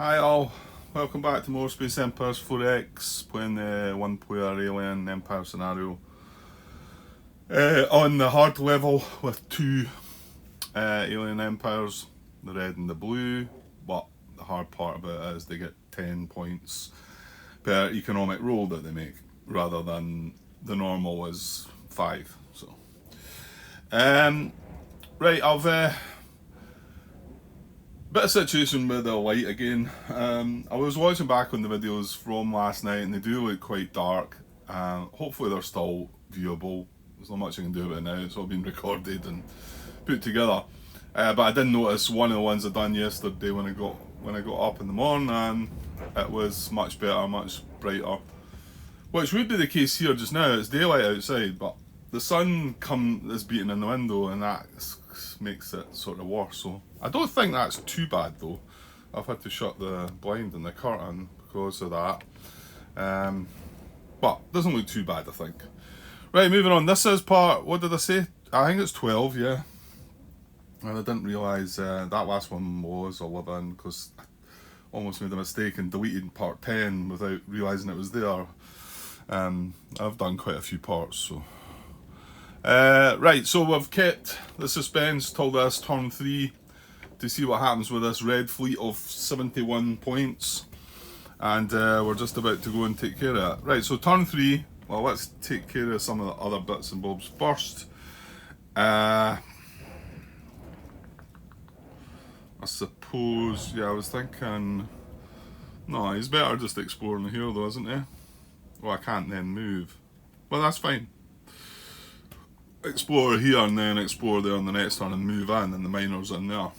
Hi all, welcome back to more Space Empires 4X, playing the one player Alien Empire scenario on the hard level with two Alien Empires, the red and the blue, but the hard part about it is they get 10 points per economic roll that they make, rather than the normal is 5. So, right, I've bit of situation with the light again. I was watching back on the videos from last night and they do look quite dark. Hopefully they're still viewable. There's not much I can do about it now. It's all been recorded and put together. But I did notice one of the ones I done yesterday when I got up in the morning, and it was much better, much brighter. Which would be the case here just now. It's daylight outside, but the sun is beating in the window, and that makes it sort of worse. So I don't think that's too bad though. I've had to shut the blind and the curtain because of that. But doesn't look too bad, I think. Right, moving on. This is part, what did I say? I think it's 12, yeah. And I didn't realise that last one was 11 because I almost made a mistake and deleted part 10 without realising it was there. I've done quite a few parts, so. Right, so we've kept the suspense till this turn 3 to see what happens with this red fleet of 71 points, and we're just about to go and take care of it. Right, so turn 3, well, let's take care of some of the other bits and bobs first. I suppose, yeah, I was thinking, no, he's better just exploring here though, isn't he? Well, I can't then move. Well, that's fine. Explore here and then explore there on the next turn and move in, and the miner's in there.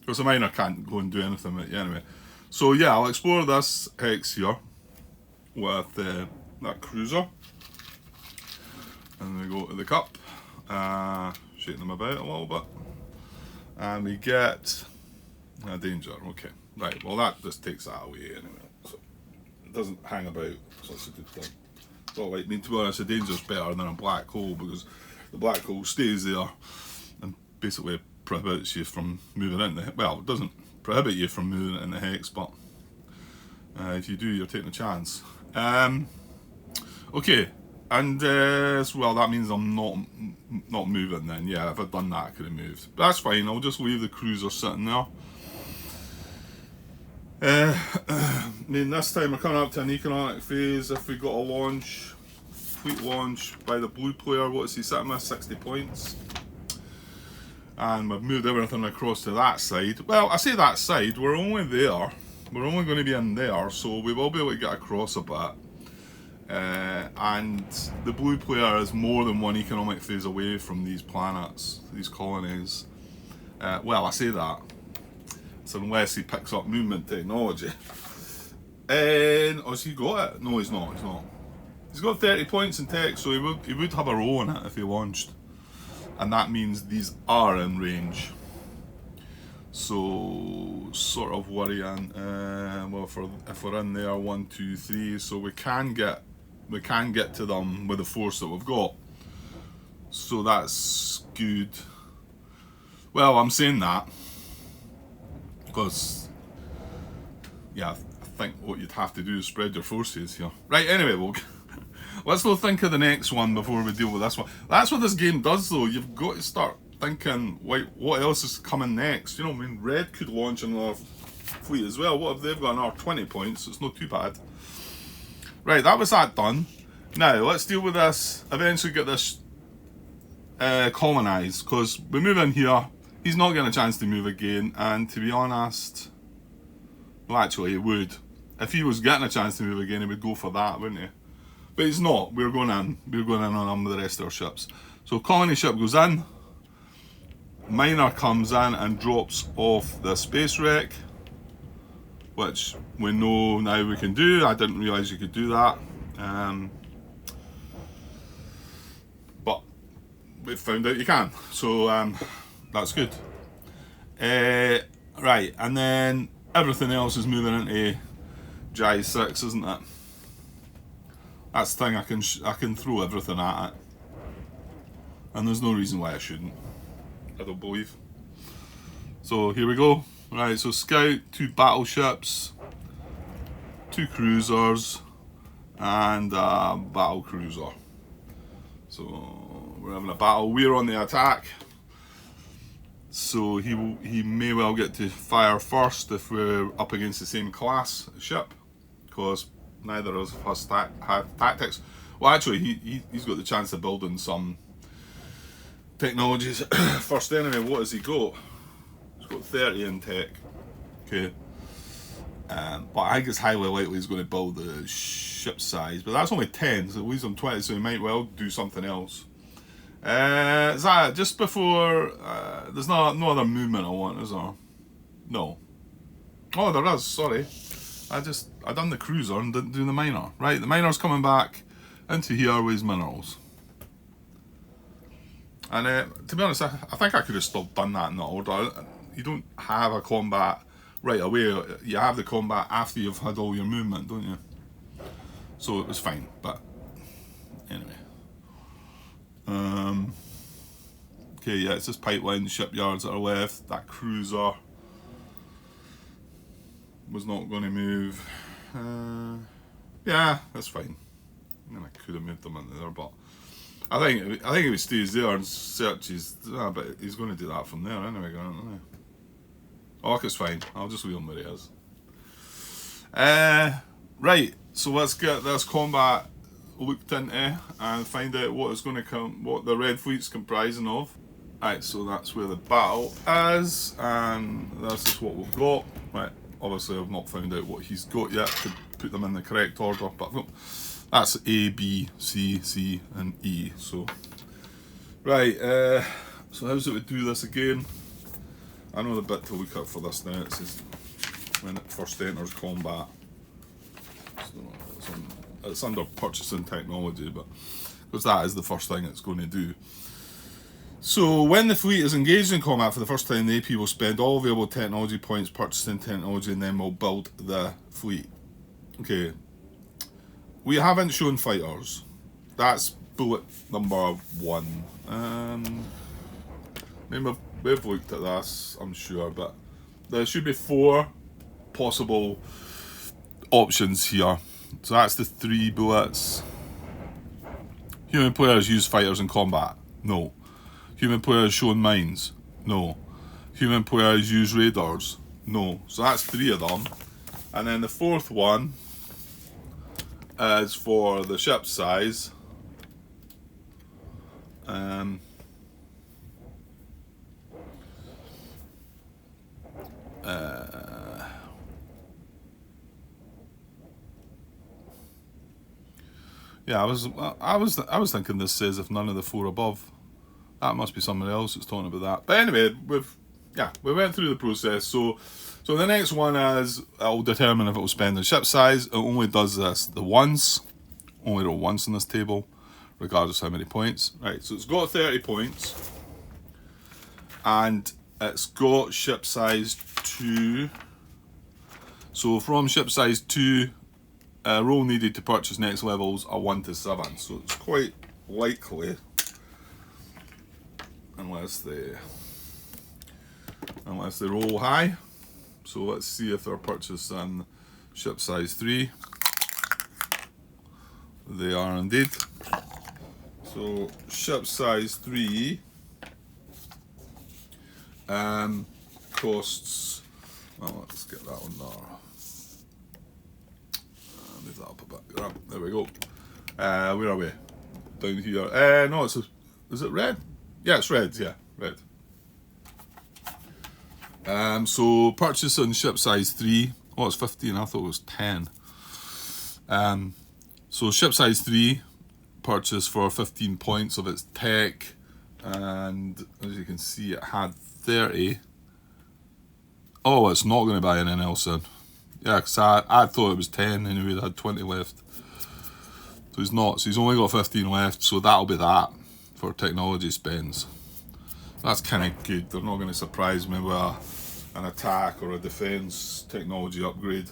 Because the miner can't go and do anything with you anyway. So yeah, I'll explore this hex here with that cruiser. And we go to the cup, shaking them about a little bit. And we get a danger, okay. Right, well that just takes that away anyway. So it doesn't hang about, so that's a good thing. Well, like, I mean, to be honest, the danger's better than a black hole, because the black hole stays there and basically prohibits you from moving in the, well, it doesn't prohibit you from moving it in the hex, but if you do, you're taking a chance. Okay, and well, that means I'm not moving then. Yeah, if I'd done that, I could have moved. But that's fine, I'll just leave the cruiser sitting there. I mean, this time we're coming up to an economic phase. If we got a launch, fleet launch by the blue player, what is he sitting with? 60 points. And we've moved everything across to that side. Well, I say that side, we're only there. We're only going to be in there, so we will be able to get across a bit. And the blue player is more than one economic phase away from these planets, these colonies. Well, I say that. So unless he picks up movement technology. And has he got it? No, he's not. He's got 30 points in tech, so he would have a row in it if he launched. And that means these are in range. So sort of worrying. Well, if we're in there 1, 2, 3, so we can get to them with the force that we've got. So that's good. Well, I'm saying that because, yeah, I think what you'd have to do is spread your forces here. Right, anyway, let's not think of the next one before we deal with this one. That's what this game does though, you've got to start thinking, wait, what else is coming next? You know, I mean, red could launch another fleet as well. What if they've got another 20 points? It's not too bad. Right, that was that done. Now, let's deal with this, eventually get this colonised, because we move in here, he's not getting a chance to move again, and to be honest, well, actually he would. If he was getting a chance to move again, he would go for that, wouldn't he? But he's not. We're going in on him with the rest of our ships. So colony ship goes in, miner comes in and drops off the space wreck, which we know now we can do. I didn't realise you could do that. But we found out you can. So that's good. Right, and then everything else is moving into J 6, isn't it? That's the thing, I can throw everything at it. And there's no reason why I shouldn't. I don't believe. So here we go. Right, so scout, 2 battleships, 2 cruisers, and a battle cruiser. So we're having a battle. We're on the attack. So he may well get to fire first if we're up against the same class ship, because neither of us have tactics. Well, actually, he's got the chance of building some technologies first anyway. What has he got? He's got 30 in tech. Okay. But I think it's highly likely he's going to build the ship size. But that's only 10, so he's on 20, so he might well do something else. Is that just before? There's no other movement I want, is there? No. Oh, there is. Sorry, I done the cruiser and didn't do the miner. Right, the miner's coming back into here with his minerals. And to be honest, I think I could have still done that in that order. You don't have a combat right away. You have the combat after you've had all your movement, don't you? So it was fine. But anyway. Okay, yeah, it's just pipeline shipyards that are left. That cruiser was not going to move. Yeah, that's fine. I mean, I could have moved them in there, but I think if he stays there and searches, but he's going to do that from there anyway, isn't he? Oh, it's fine. I'll just leave him where he is. Right. So let's get this combat looked into and find out what is going to come, what the Red Fleet's comprising of. Right, so that's where the battle is, and this is what we've got. Right, obviously I've not found out what he's got yet to put them in the correct order, but no, that's A, B, C, C, and E. So, right, so how's it we do this again? I know the bit to look at for this now. It says when it first enters combat. So it's under purchasing technology, but because that is the first thing it's going to do. So when the fleet is engaged in combat for the first time, the AP will spend all available technology points purchasing technology, and then we'll build the fleet. Okay. We haven't shown fighters. That's bullet number 1. Maybe we've looked at this, I'm sure, but there should be 4 possible options here. So that's the 3 bullets. Human players use fighters in combat. No. Human players shown mines. No. Human players use radars. No. So that's 3 of them. And then the 4th one is for the ship size. Yeah, I was thinking this says if none of the 4 above. That must be someone else that's talking about that. But anyway, we went through the process. So the next one is it'll determine if it will spend the ship size. It only does this the once. Only roll once on this table, regardless of how many points. Right, so it's got 30 points. And it's got ship size 2. So from ship size 2, roll needed to purchase next levels are 1 to 7. So it's quite likely, unless they roll high. So let's see if they're purchasing ship size 3. They are indeed. So ship size 3 costs, well, let's get that one there. Move that up a bit. There we go. Where are we? Down here. No, is it red? Yeah, it's red. Yeah, red. So purchasing ship size 3. Oh, it's 15. I thought it was 10. So ship size 3 purchase for 15 points of its tech, and as you can see, it had 30. Oh, it's not going to buy anything else then. Yeah, because I thought it was 10 anyway. It had 20 left. So he's not. So he's only got 15 left. So that'll be that for technology spends. That's kind of good. They're not going to surprise me with an attack or a defense technology upgrade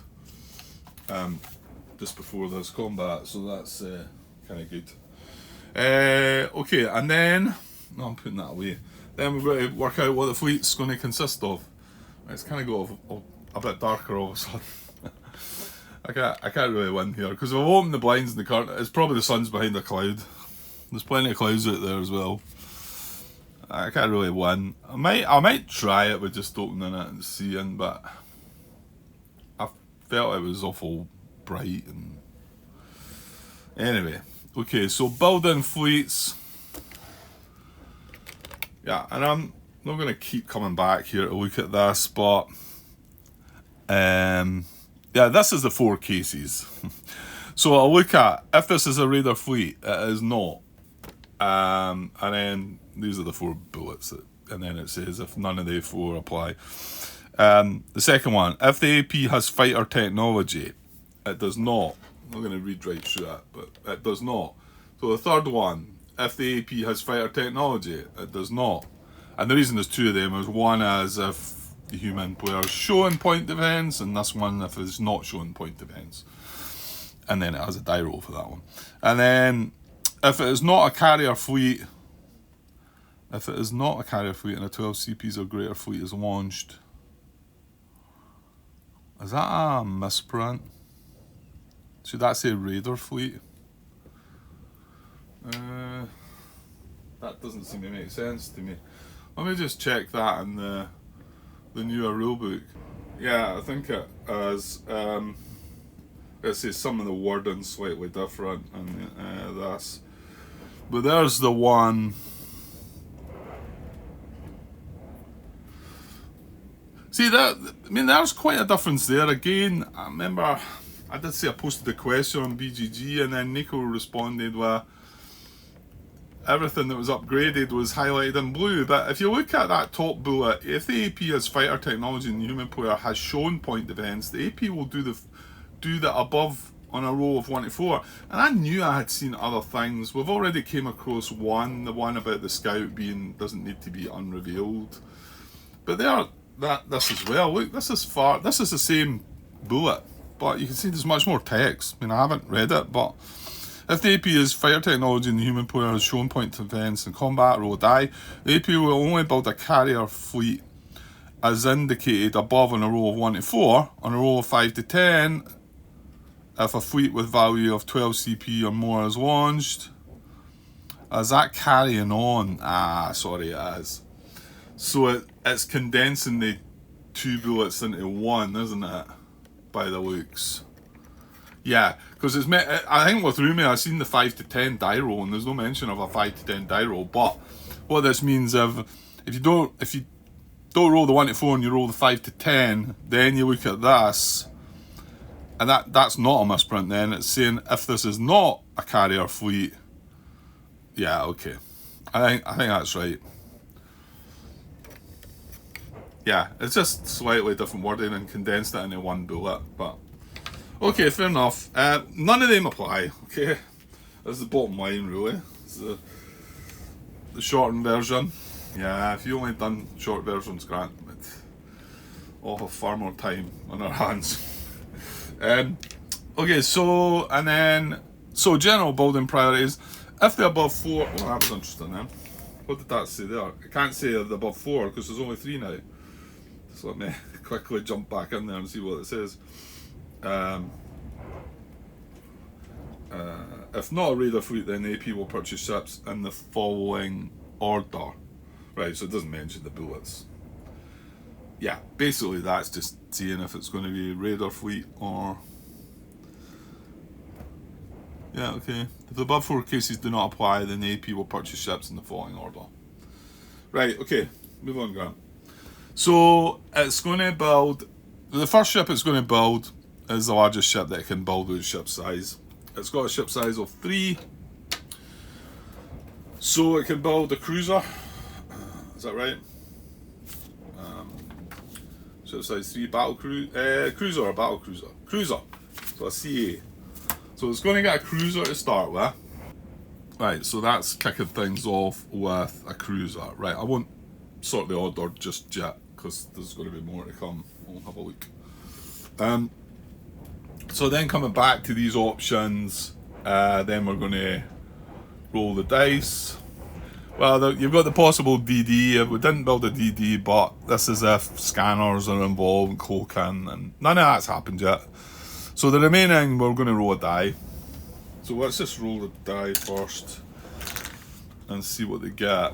just before this combat. So that's kind of good. Okay, and then no, I'm putting that away. Then we've got to work out what the fleet's going to consist of. It's kind of got a bit darker all of a sudden. I can't really win here because if I open the blinds in the curtain, it's probably the sun's behind a cloud. There's plenty of clouds out there as well. I can't really win. I might try it with just opening it and seeing, but I felt it was awful bright and anyway. Okay, so building fleets. Yeah, and I'm not going to keep coming back here to look at this, but yeah, this is the 4 cases. So I'll look at if this is a Raider fleet, it is not. And then these are the 4 bullets, and then it says if none of the 4 apply. The second one, if the AP has fighter technology, it does not. I'm not going to read right through that, but it does not. So the third one, if the AP has fighter technology, it does not. And the reason there's 2 of them is one is if the human player is showing point defense, and this one if it's not showing point defense. And then it has a die roll for that one. And then if it is not a carrier fleet, and a 12 CPs or greater fleet is launched, is that a misprint? Should that say Raider fleet? That doesn't seem to make sense to me. Let me just check that in the newer rulebook. Yeah, I think it is. It says some of the wording slightly different and this. But there's the one. See that? I mean, there's quite a difference there. Again, I remember I did say I posted a question on BGG, and then Nico responded with everything that was upgraded was highlighted in blue. But if you look at that top bullet, if the AP has fighter technology and the human player has shown point defense, the AP will do the above on a roll of 1 to 4. And I knew I had seen other things. We've already came across the one about the scout being doesn't need to be unrevealed. But this as well. Look, this is the same bullet, but you can see there's much more text. I mean, I haven't read it, but if the AP is fighter technology and the human player has shown point defense and combat roll die, the AP will only build a carrier fleet as indicated above on a roll of 1 to 4. On a roll of 5 to 10, if a fleet with value of 12 CP or more is launched. Is that carrying on? Sorry, it is. So it's condensing the 2 bullets into 1, isn't it? By the looks. Yeah, because I think with Rumi, I've seen the 5 to 10 die roll, and there's no mention of a 5 to 10 die roll. But what this means if you don't roll the 1 to 4 and you roll the 5 to 10, then you look at this, and that's not a misprint. Then it's saying if this is not a carrier fleet, yeah, okay, I think that's right. Yeah, it's just slightly different wording and condensed it into 1 bullet, but okay, fair enough. None of them apply, okay? That's the bottom line, really. It's the shortened version. Yeah, if you only done short versions, Grant, we'll have far more time on our hands. Okay, so general building priorities. If they're above 4, oh, that was interesting then. What did that say there? I can't say they're above 4 because there's only 3 now. So let me quickly jump back in there and see what it says. If not a Raider fleet, then AP will purchase ships in the following order. Right, so it doesn't mention the bullets. Yeah, basically that's just seeing if it's going to be a Raider fleet or... Yeah, okay. If the above 4 cases do not apply, then the AP will purchase ships in the following order. Right, okay, move on, Grant. So it's going to build... The first ship it's going to build is the largest ship that it can build with ship size. It's got a ship size of 3. So it can build a cruiser. Is that right? Ship size 3 cruiser or battle cruiser? Cruiser. So a CA. So it's going to get a cruiser to start with. Right, so that's kicking things off with a cruiser. Right, I won't sort the order just yet because there's going to be more to come. We'll have a look. So then coming back to these options, then we're going to roll the dice. Well, you've got the possible DD. We didn't build a DD, but this is if scanners are involved, cloaking, and none of that's happened yet. So the remaining, we're going to roll a die. So let's just roll the die first and see what they get.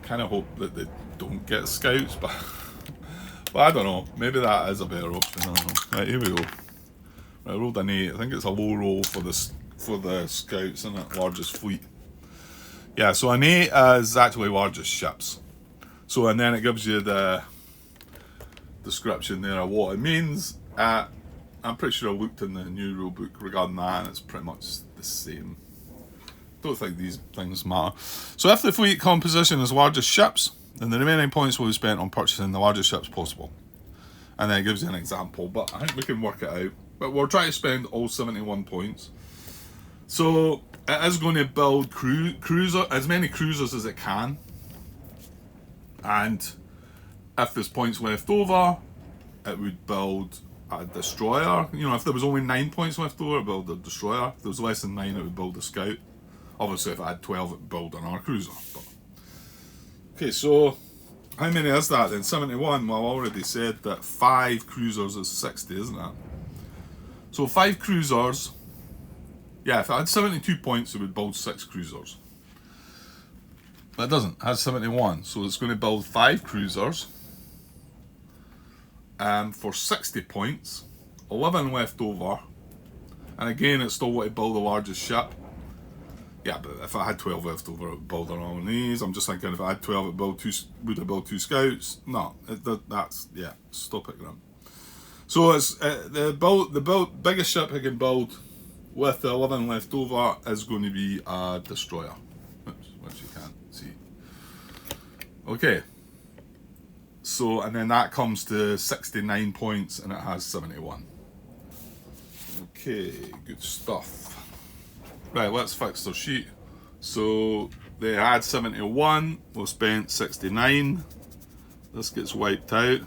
Kind of hope that they don't get scouts, but I don't know. Maybe that is a better option. I don't know. Right, here we go. I rolled an 8. I think it's a low roll for the scouts, isn't it? Largest fleet. Yeah, so an 8 is actually largest ships. So, and then it gives you the description there of what it means. I'm pretty sure I looked in the new rulebook regarding that, and it's pretty much the same. Don't think these things matter. So if the fleet composition is largest ships, then the remaining points will be spent on purchasing the largest ships possible. And then it gives you an example, but I think we can work it out. But we're trying to spend all 71 points. So it is going to build as many cruisers as it can. And if there's points left over, it would build a destroyer. You know, if there was only 9 points left over, it would build a destroyer. If there was less than 9, it would build a scout. Obviously, if I had 12, it would build an R-cruiser. But okay, so how many is that then? 71. Well, I already said that 5 cruisers is 60, isn't it? So 5 cruisers. Yeah, if I had 72 points, it would build 6 cruisers. But it doesn't. It has 71. So it's going to build 5 cruisers. For 60 points. 11 left over. And again, it's still want to build the largest ship. Yeah, but if I had 12 left over, it would build around one of these. I'm just thinking if I had 12, would it build 2 scouts? No, yeah, stop it, Graham. So it's the biggest ship I can build with the 11 left over is going to be a destroyer, which you can't see. Okay. So, and then that comes to 69 points and it has 71. Okay, good stuff. Right, let's fix their sheet. So they had 71, we spent 69. This gets wiped out.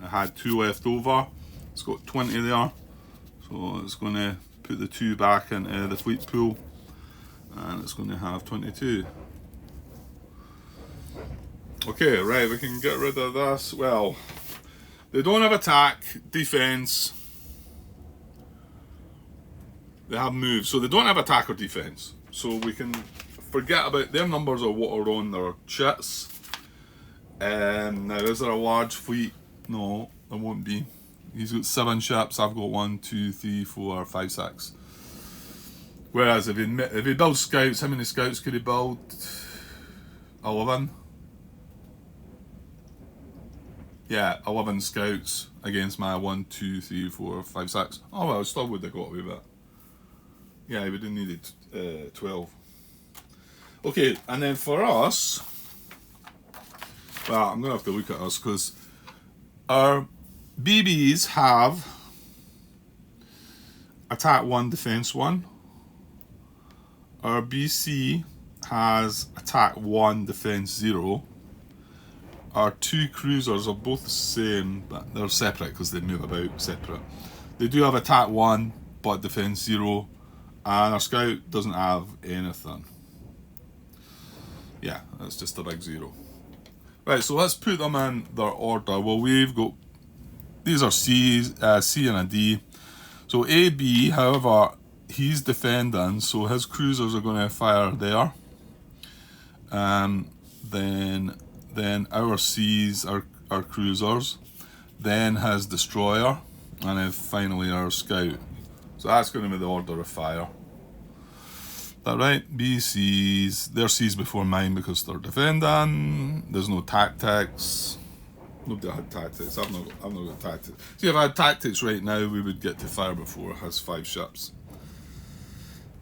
I had 2 left over. It's got 20 there. So it's going to put the 2 back into the fleet pool. And it's going to have 22. Okay, right, we can get rid of this. Well, they don't have attack, defense. They have moves, so they don't have attack or defense. So we can forget about their numbers or what are on their chits. Now, is there a large fleet? No, there won't be. He's got 7 ships. I've got 1, 2, 3, 4, 5, 6. Whereas if he builds scouts, how many scouts could he build? 11. Yeah, 11 scouts against my 1, 2, 3, 4, 5, 6. Oh well, still would have got away with it. Yeah, we didn't need it 12. Okay, and then for us, well, I'm going to have to look at us because our BBs have attack 1, defense 1. Our BC has attack 1, defense 0. Our 2 cruisers are both the same, but they're separate because they move about separate. They do have attack 1, but defense 0. And our scout doesn't have anything. Yeah, that's just a big 0. Right, so let's put them in their order. Well, we've got, these are C and a D. So A, B, however, he's defending, so his cruisers are going to fire there. Then our C's are our cruisers. Then his destroyer. And then finally our scout. So that's going to be the order of fire. That right? B, C's. Their C's before mine because they're defending. There's no tactics. Nobody had tactics. I've not got tactics. See, if I had tactics right now, we would get to fire before it has 5 ships.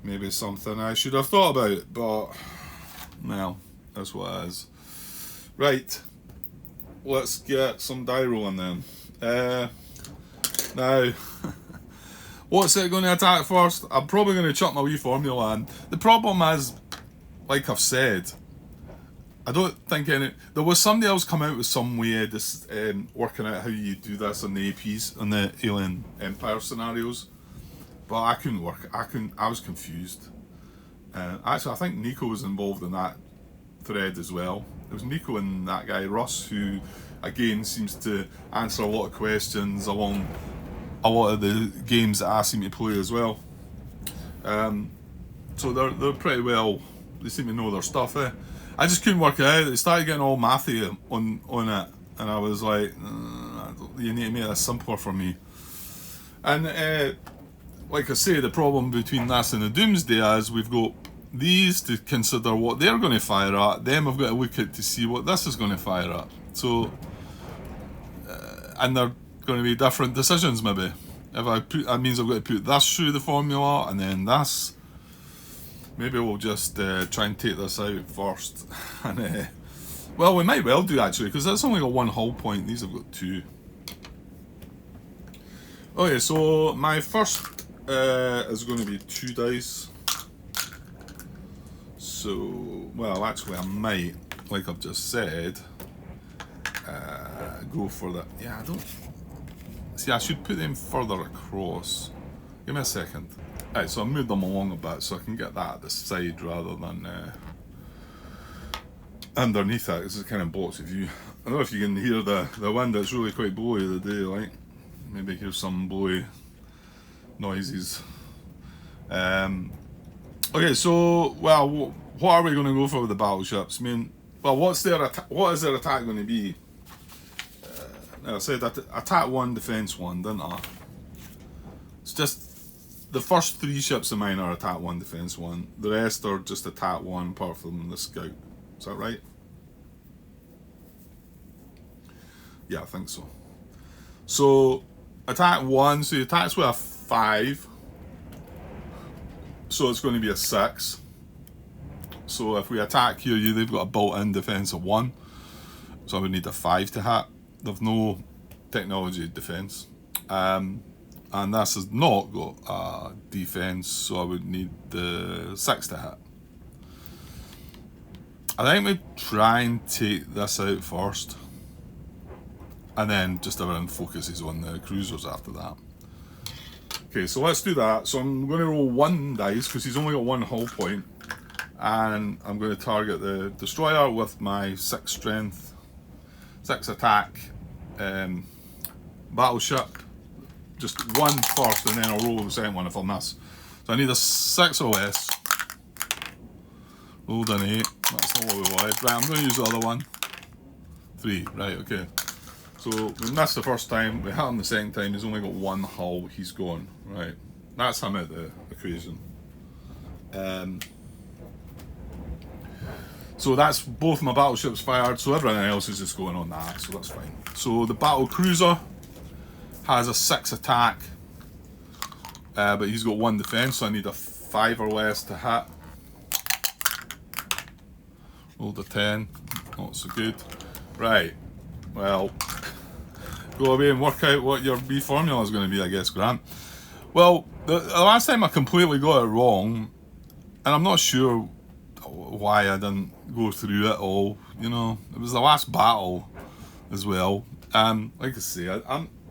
Maybe something I should have thought about, but well, that's what it is. Right. Let's get some die rolling then. Now. What's it going to attack first? I'm probably going to chuck my wee formula in. The problem is, like I've said, I don't think there was somebody else come out with some way of this, working out how you do this on the APs, on the Alien Empire scenarios. But I couldn't work. I was confused. Actually, I think Nico was involved in that thread as well. It was Nico and that guy Russ who, again, seems to answer a lot of questions along a lot of the games that I seem to play as well. So they're pretty well. They seem to know their stuff. I just couldn't work it out. They started getting all mathy on it, and I was like, you need to make this simpler for me. And like I say, the problem between this and the Doomsday is we've got these to consider what they're going to fire at. Then we've got to look at to see what this is going to fire at. So, and they're going to be different decisions maybe. If I put, that means I've got to put this through the formula and then this. Maybe we'll just try and take this out first. And well, we might well do actually, because that's only got one hull point. These have got two. Okay, so my first is going to be 2 dice. So, well, actually, I might, like I've just said, go for that. Yeah, I don't. See, I should put them further across. Give me a second. Right, so I moved them along a bit so I can get that at the side rather than underneath it, because it kind of blocks the view. I don't know if you can hear the wind. It's really quite blowy today, like. Maybe hear some blowy noises. Okay, so, well, what are we going to go for with the battleships? I mean, well, what is their attack going to be? I said that attack 1, defense 1, didn't I? It's just the first 3 ships of mine are attack 1, defense 1. The rest are just attack 1, apart from the scout. Is that right? Yeah, I think so. So attack 1, so he attacks with a 5. So it's going to be a 6. So if we attack here, they've got a built-in defense of 1. So I would need a 5 to hit. They've no technology defense. And this has not got a defense, so I would need the 6 to hit. I think we try and take this out first. And then just everyone focuses on the cruisers after that. Okay, so let's do that. So I'm going to roll 1 dice, because he's only got 1 hull point. And I'm going to target the destroyer with my 6 strength, 6 attack battleship. Just 1 first, and then I'll roll the second one if I miss. So I need a 6 OS. Rolled an 8. That's not what we wanted. Right, I'm going to use the other one. 3. Right, okay. So we missed the first time. We hit him the second time. He's only got 1 hull. He's gone. Right. That's him out the equation. So that's both my battleships fired. So everything else is just going on that. So that's fine. So the battle cruiser has a 6 attack, but he's got 1 defense, so I need a 5 or less to hit. Rolled a 10, not so good. Right, well, go away and work out what your B formula is going to be, I guess, Grant. Well, the last time I completely got it wrong, and I'm not sure why I didn't go through it all. You know, it was the last battle as well. Like I say,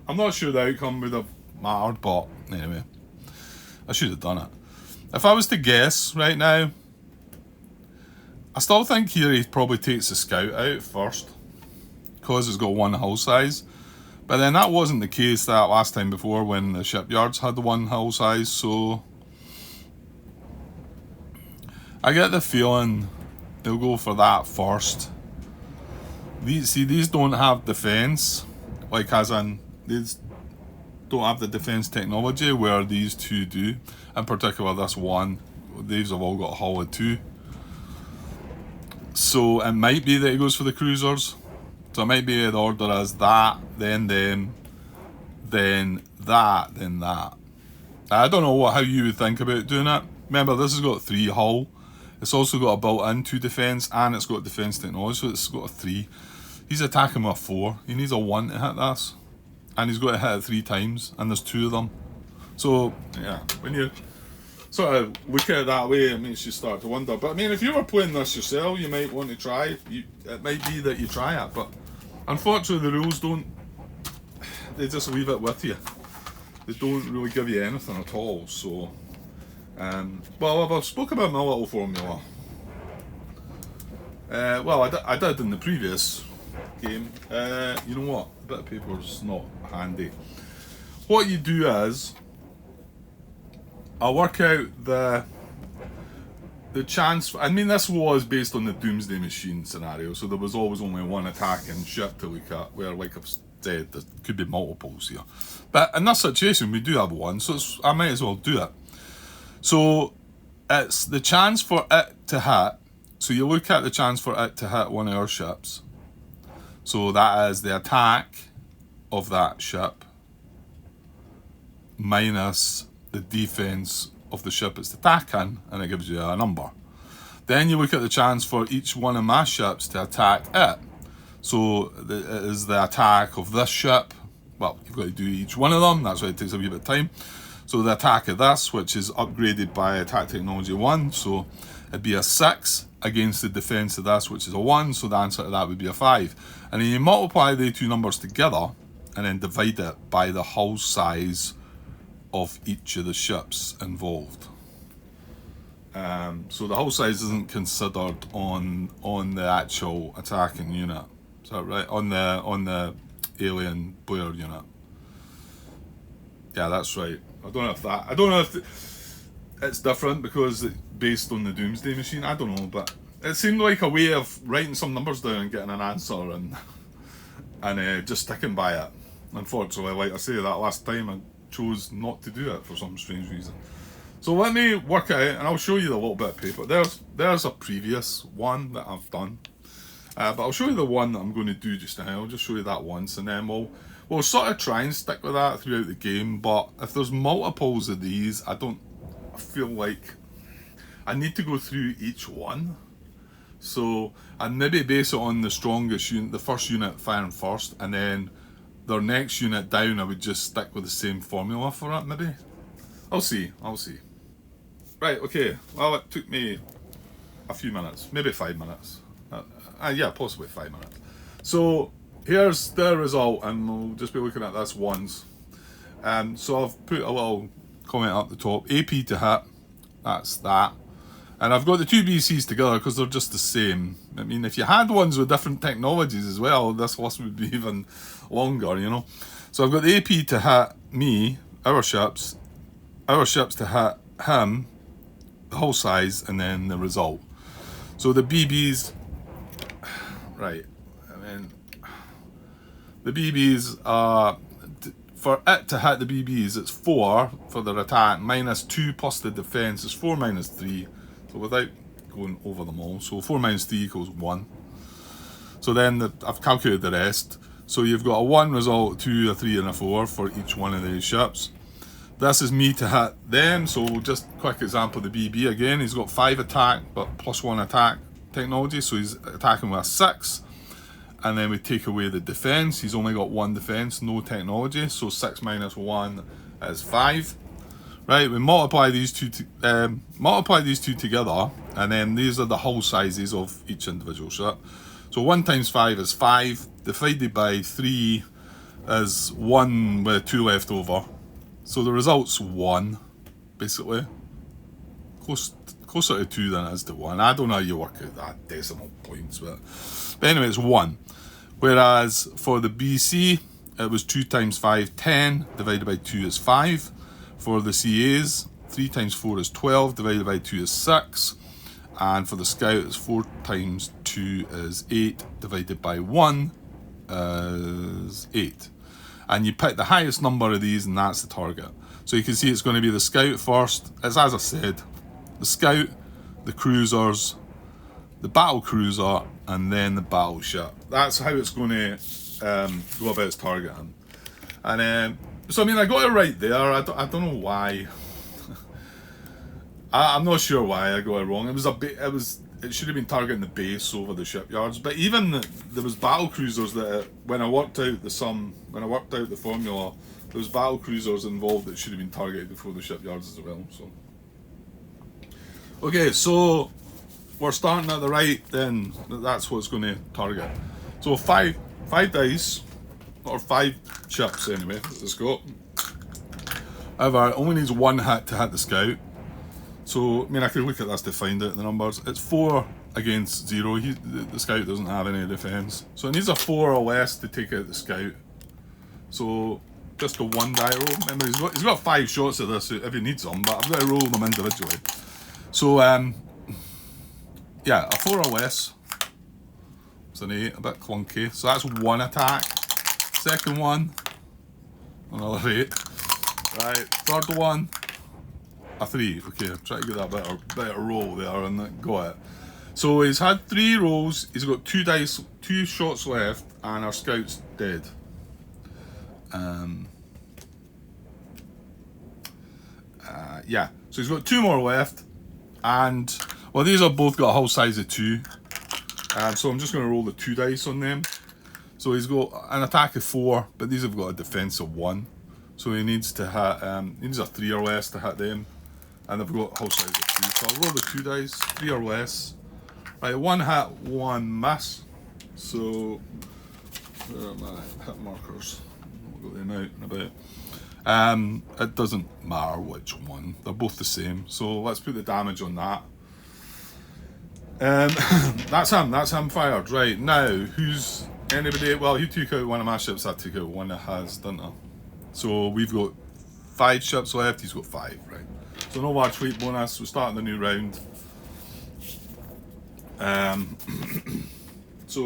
I'm not sure the outcome would have mattered, but anyway, I should have done it. If I was to guess right now, I still think here he probably takes the scout out first, because it's got 1 hull size. But then that wasn't the case that last time before when the shipyards had the 1 hull size, so I get the feeling they'll go for that first. These don't have defense, like as in, these don't have the defense technology where these 2 do. In particular this one, these have all got a hull of 2. So it might be that he goes for the cruisers. So it might be the order as that, then them, then that, then that. I don't know how you would think about doing it. Remember, this has got 3 hull. It's also got a built-in 2 defense, and it's got defense technology, so it's got a 3. He's attacking with a 4. He needs a 1 to hit this. And he's got to hit it 3 times, and there's 2 of them. So, yeah, when you sort of look at it that way, it makes you start to wonder. But I mean, if you were playing this yourself, you might want to try. It might be that you try it, but unfortunately the rules don't, they just leave it with you. They don't really give you anything at all. So, well, I've spoke about my little formula. Well, I did in the previous game. You know what? A bit of paper's not handy. What you do is, I'll work out the chance. I mean, this was based on the Doomsday Machine scenario, so there was always only one attacking ship to look at. Where, like I've said, there could be multiples here. But in this situation, we do have one, so I might as well do it. So it's the chance for it to hit. So you look at the chance for it to hit one of our ships. So that is the attack of that ship minus the defense of the ship it's attacking, and it gives you a number. Then you look at the chance for each one of my ships to attack it. So it is the attack of this ship. Well, you've got to do each one of them. That's why it takes a wee bit of time. So the attack of this, which is upgraded by attack technology 1, so it'd be a 6 against the defense of this, which is a 1. So the answer to that would be a 5. And then you multiply the two numbers together and then divide it by the hull size of each of the ships involved. So the hull size isn't considered on the actual attacking unit. Is that right? On the alien Blair unit. Yeah, that's right. I don't know if it's different because it's based on the Doomsday Machine. I don't know, but it seemed like a way of writing some numbers down and getting an answer and just sticking by it. Unfortunately, like I say, that last time I chose not to do it for some strange reason. So let me work it out, and I'll show you the little bit of paper. There's a previous one that I've done, but I'll show you the one that I'm going to do just now. I'll just show you that once, and then we'll sort of try and stick with that throughout the game. But if there's multiples of these, I feel like I need to go through each one. So and maybe base it on the strongest unit, the first unit firing first, and then their next unit down, I would just stick with the same formula for it, maybe. I'll see. Right, okay. Well, it took me a few minutes, maybe 5 minutes. Yeah, possibly 5 minutes. So here's the result, and we'll just be looking at this once. So I've put a little comment up the top. AP to hit, that's that. And I've got the two BCs together because they're just the same. I mean, if you had ones with different technologies as well, this list would be even longer, you know. So I've got the AP to hit me, our ships to hit him, the whole size, and then the result. So the BBs, right, I mean, the BBs are, for it to hit the BBs, it's 4 for their attack, minus 2 plus the defense is 4 minus 3. So without going over them all, so 4 minus 3 equals 1. So then I've calculated the rest. So you've got a 1 result, a 2, a 3, and a 4 for each one of these ships. This is me to hit them, so just quick example, the BB again, he's got 5 attack, but plus 1 attack technology, so he's attacking with a 6. And then we take away the defense, he's only got 1 defense, no technology, so 6 minus 1 is 5. Right, we multiply these two together, and then these are the hull sizes of each individual ship. So 1 times 5 is 5, divided by 3 is 1 with 2 left over. So the result's 1, basically. Closer to 2 than it is to 1. I don't know how you work out that decimal points, but anyway, it's 1. Whereas for the BC, it was 2 times 5, 10, divided by 2 is 5. For the CAs, 3 times 4 is 12, divided by 2 is 6. And for the Scout, it's 4 times 2 is 8, divided by 1 is 8. And you pick the highest number of these, and that's the target. So you can see it's going to be the Scout first. As I said, the Scout, the cruisers, the battle cruiser, and then the battleship. That's how it's going to go about its targeting. And so I mean, I got it right there. I don't know why. I'm not sure why I got it wrong. It should have been targeting the base over the shipyards. But even there was battle cruisers that when I worked out the formula, there was battle cruisers involved that should have been targeted before the shipyards as well. So okay, so we're starting at the right. Then that's what's going to target. So five dice. Or 5 ships anyway, let's go. However, it only needs 1 hit to hit the Scout. So, I mean, I could look at this to find out the numbers. It's 4 against 0. The scout doesn't have any defense. So it needs a 4 or less to take out the scout. So just a 1 die roll. Remember, he's got 5 shots at this if he needs them, but I've got to roll them individually. So yeah, a 4 or less. It's an 8, a bit clunky. So that's 1 attack. Second one, another 8. Right, third one, a 3. Okay, I'm trying to get that better roll there and got it. So he's had 3 rolls, he's got 2 dice, 2 shots left, and our scout's dead. Yeah, so he's got 2 more left, and well, these have both got a hull size of 2. So I'm just going to roll the 2 dice on them. So he's got an attack of 4, but these have got a defense of 1. So he needs to hit, he needs a 3 or less to hit them, and they've got hull size of 2. So I'll roll the 2 dice, 3 or less. Right, 1 hit, 1 miss. So where are my hit markers? We'll get them out in a bit. It doesn't matter which one, they're both the same. So let's put the damage on that. That's him fired. Right, now, who's anybody? Well, he took out one of my ships, I took out one of his, didn't I? So we've got 5 ships left, he's got 5, right? So no large fleet bonus, we're starting the new round. So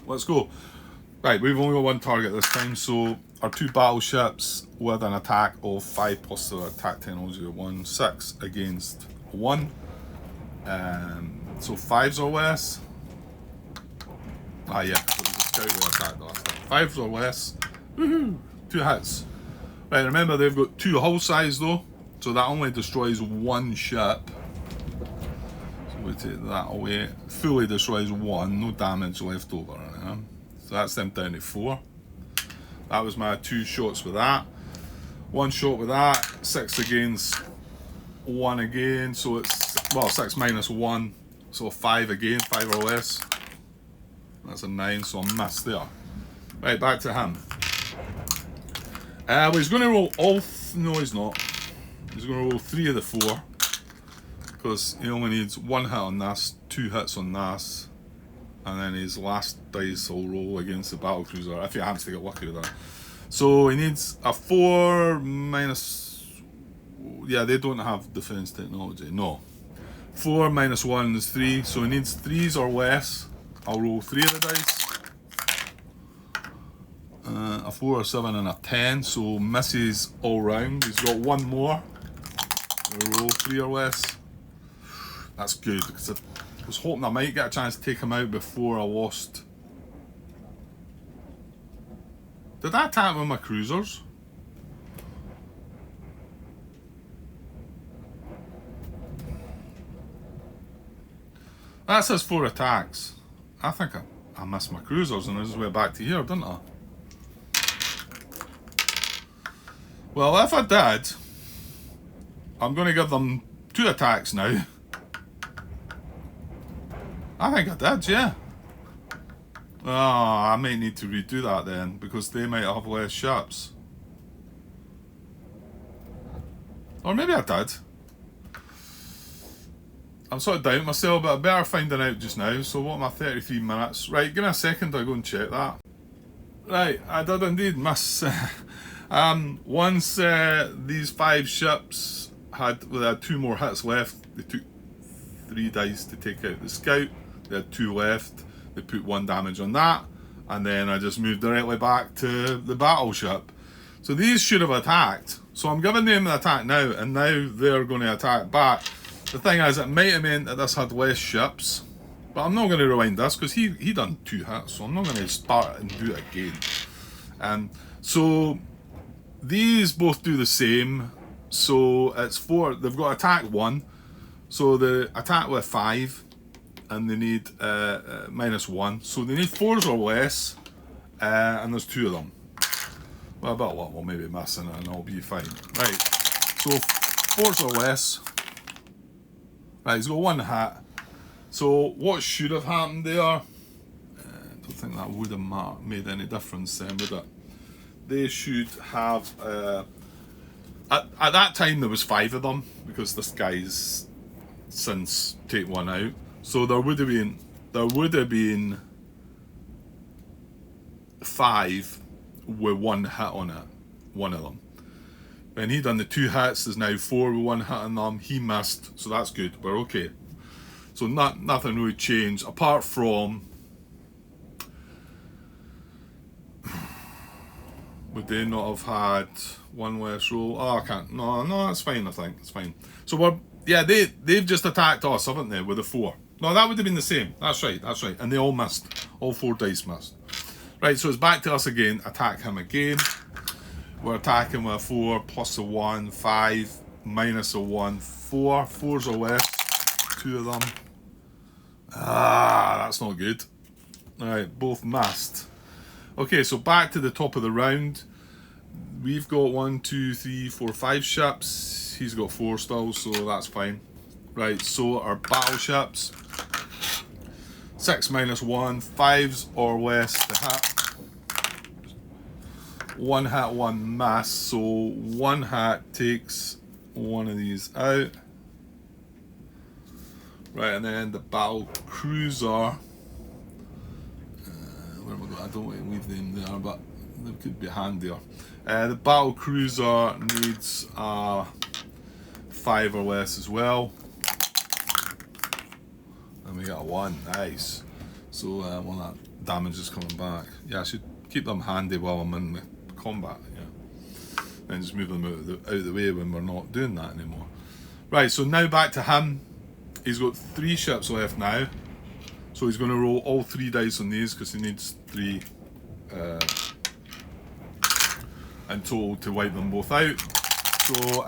let's go. Right, we've only got 1 target this time, so our 2 battleships with an attack of 5 plus the attack technology of 1, 6 against 1. So 5s or less. Ah yeah, so it was a scout that attacked last time. 5s or less. Woohoo! 2 hits. Right, remember they've got 2 hull size though, so that only destroys 1 ship. So we take that away. Fully destroys 1, no damage left over. So that's them down to 4. That was my 2 shots with that. 1 shot with that. 6 against 1 again. So it's, well, 6 minus 1. So 5 again, 5 or less. That's a 9, so I missed there. Right, back to him. Well, he's going to roll all. No, he's not. He's going to roll 3 of the 4. Because he only needs 1 hit on this, 2 hits on this. And then his last dice will roll against the battlecruiser if he happens to get lucky with that. So he needs a 4 minus. Yeah, they don't have defense technology. No. 4 minus 1 is 3, so he needs 3s or less. I'll roll 3 of the dice. A 4, a 7, and a 10, so misses all round. He's got 1 more. We'll roll 3 or less. That's good because I was hoping I might get a chance to take him out before I lost. Did I attack with my cruisers? That says 4 attacks. I think I missed my cruisers and I just went back to here, didn't I? Well, if I did, I'm going to give them 2 attacks now. I think I did, yeah. Oh, I might need to redo that then, because they might have less ships. Or maybe I did. I'm sort of doubting myself, but I better finding out just now. So what am I, 33 minutes? Right, give me a second to go and check that. Right, I did indeed miss. Once these 5 ships had 2 more hits left, they took 3 dice to take out the scout. They had 2 left. They put 1 damage on that, and then I just moved directly back to the battleship. So these should have attacked. So I'm giving them an attack now, and now they're going to attack back. The thing is, it might have meant that this had less ships, but I'm not going to rewind this because he done 2 hits, so I'm not going to start and do it again. So these both do the same. So it's 4. They've got attack 1. So the attack with 5, and they need minus 1. So they need 4s or less, and there's 2 of them. Well, about what? We'll maybe missing it, and I'll be fine. Right. So 4s or less. Right, he's got 1 hit. So what should have happened there? I don't think that would have made any difference then, would it? They should have. At that time there was 5 of them because this guy's since take 1 out. So there would have been 5 with 1 hit on it, one of them. When he done the 2 hits, there's now 4 with 1 hit on them. He missed, so that's good. We're okay. So nothing really changed apart from, would they not have had 1 less roll? Oh, I can't. No, that's fine. I think it's fine. So they've just attacked us, haven't they, with a 4? No, that would have been the same. That's right. And they all missed. All 4 dice missed. Right, so it's back to us again. Attack him again. We're attacking with a 4 plus a 1, 5 minus a 1, 4. 4s or less. 2 of them. That's not good. Alright, both missed. Okay, so back to the top of the round. We've got 1, 2, 3, 4, 5 ships. He's got 4 still, so that's fine. Right, so our battleships. 6 minus 1, 5s or less to hit. 1 hit, 1 miss, so 1 hit takes one of these out. Right, and then the battle cruiser. Where am I going? I don't want to leave them there, but they could be handier. The battle cruiser needs 5 or less as well. And we got a 1, nice. So well, that damage is coming back. Yeah, I should keep them handy while I'm in the combat. Yeah, and just move them out of the way when we're not doing that anymore. Right, so now back to him. He's got 3 ships left now, so he's going to roll all 3 dice on these because he needs 3 in total to wipe them both out. So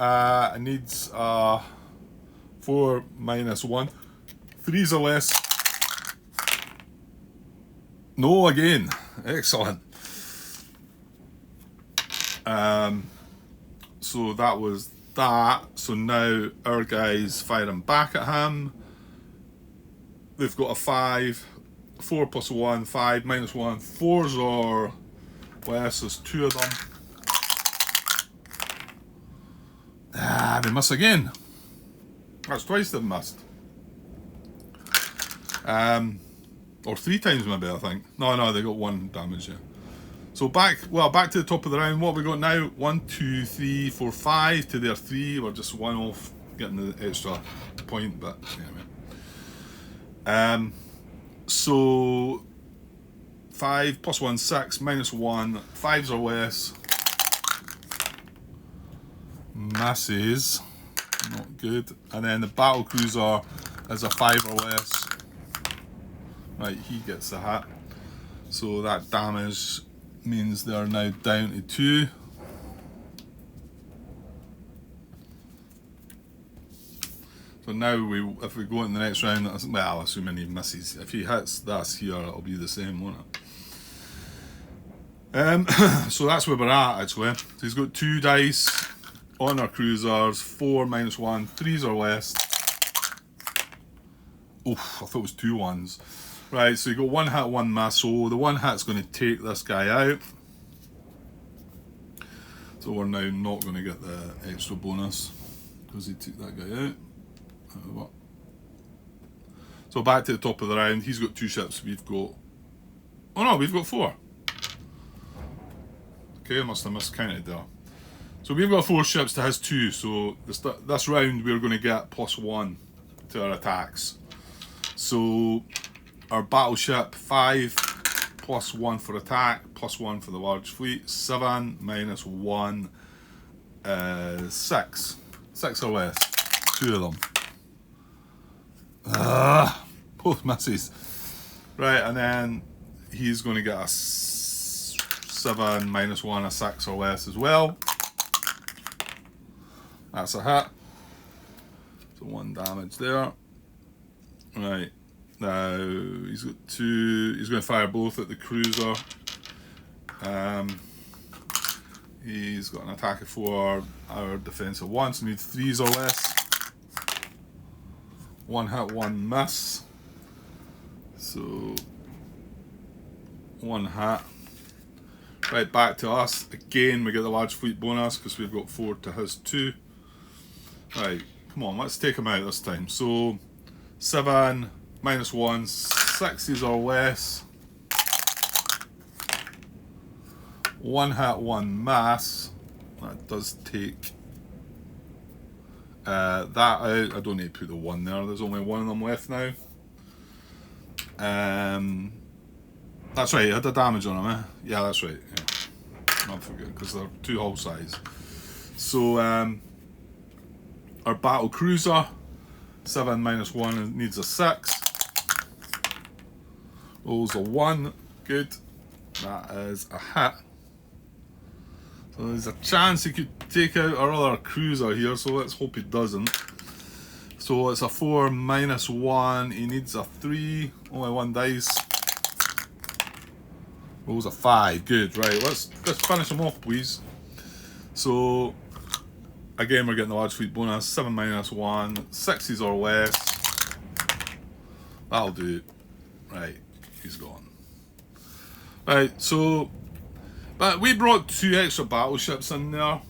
it needs 4 minus 1, 3s or less. No, again, excellent. So that was that. So now our guys firing back at him. They've got a 5, 4 plus 1, 5 minus 1, 4s or less. There's 2 of them. They miss again. That's twice they've missed. Or 3 times maybe, I think. No, they got 1 damage, yeah. So back to the top of the round. What have we got now? 1, 2, 3, 4, 5 to their 3. We're just 1 off getting the extra point, but anyway. So 5 plus 1, 6 minus 1, 5s or less. Misses. Not good. And then the battle cruiser is a 5 or less. Right, he gets the hit. So that damage means they're now down to 2. So now if we go in the next round, well, assuming he misses. If he hits this here, it'll be the same, won't it? So that's where we're at actually. So he's got 2 dice on our cruisers, 4 minus 1, 3s or less. Oof, I thought it was 2 1s. Right, so you got 1 hit, 1 miss. So the 1 hit's going to take this guy out. So we're now not going to get the extra bonus because he took that guy out. So back to the top of the round. He's got 2 ships. We've got... Oh no, we've got 4. Okay, I must have miscounted there. So we've got 4 ships to his 2. So this round we're going to get +1 to our attacks. So our battleship 5 plus 1 for attack, +1 for the large fleet. 7 minus 1 6. 6 or less. 2 of them. Both misses. Right, and then he's going to get a 7 minus 1, a 6 or less as well. That's a hit. So 1 damage there. Right. Now he's got 2. He's going to fire both at the cruiser. He's got an attack of 4. Our defense of 1. So we need 3s or less. 1 hit, 1 miss. So 1 hit. Right, back to us. Again, we get the large fleet bonus because we've got 4 to his 2. Right, come on, let's take him out this time. So 7 -1, 6s or less. 1 hit, 1 miss. That does take that out. I don't need to put the 1 there. There's only 1 of them left now. That's right, I had the damage on them, eh? Yeah, that's right. Yeah. Not forget, because they're 2 hull size. So, our battle cruiser, 7 -1, needs a 6. Rolls a 1. Good. That is a hit. So there's a chance he could take out our other cruiser here, so let's hope he doesn't. So it's a 4 -1. He needs a 3. Only 1 dice. Rolls a 5. Good. Right. Let's finish him off, please. So again, we're getting the large fleet bonus. 7 -1. 6s or less. That'll do it. Right. He's gone. Right. So, but we brought 2 extra battleships in there.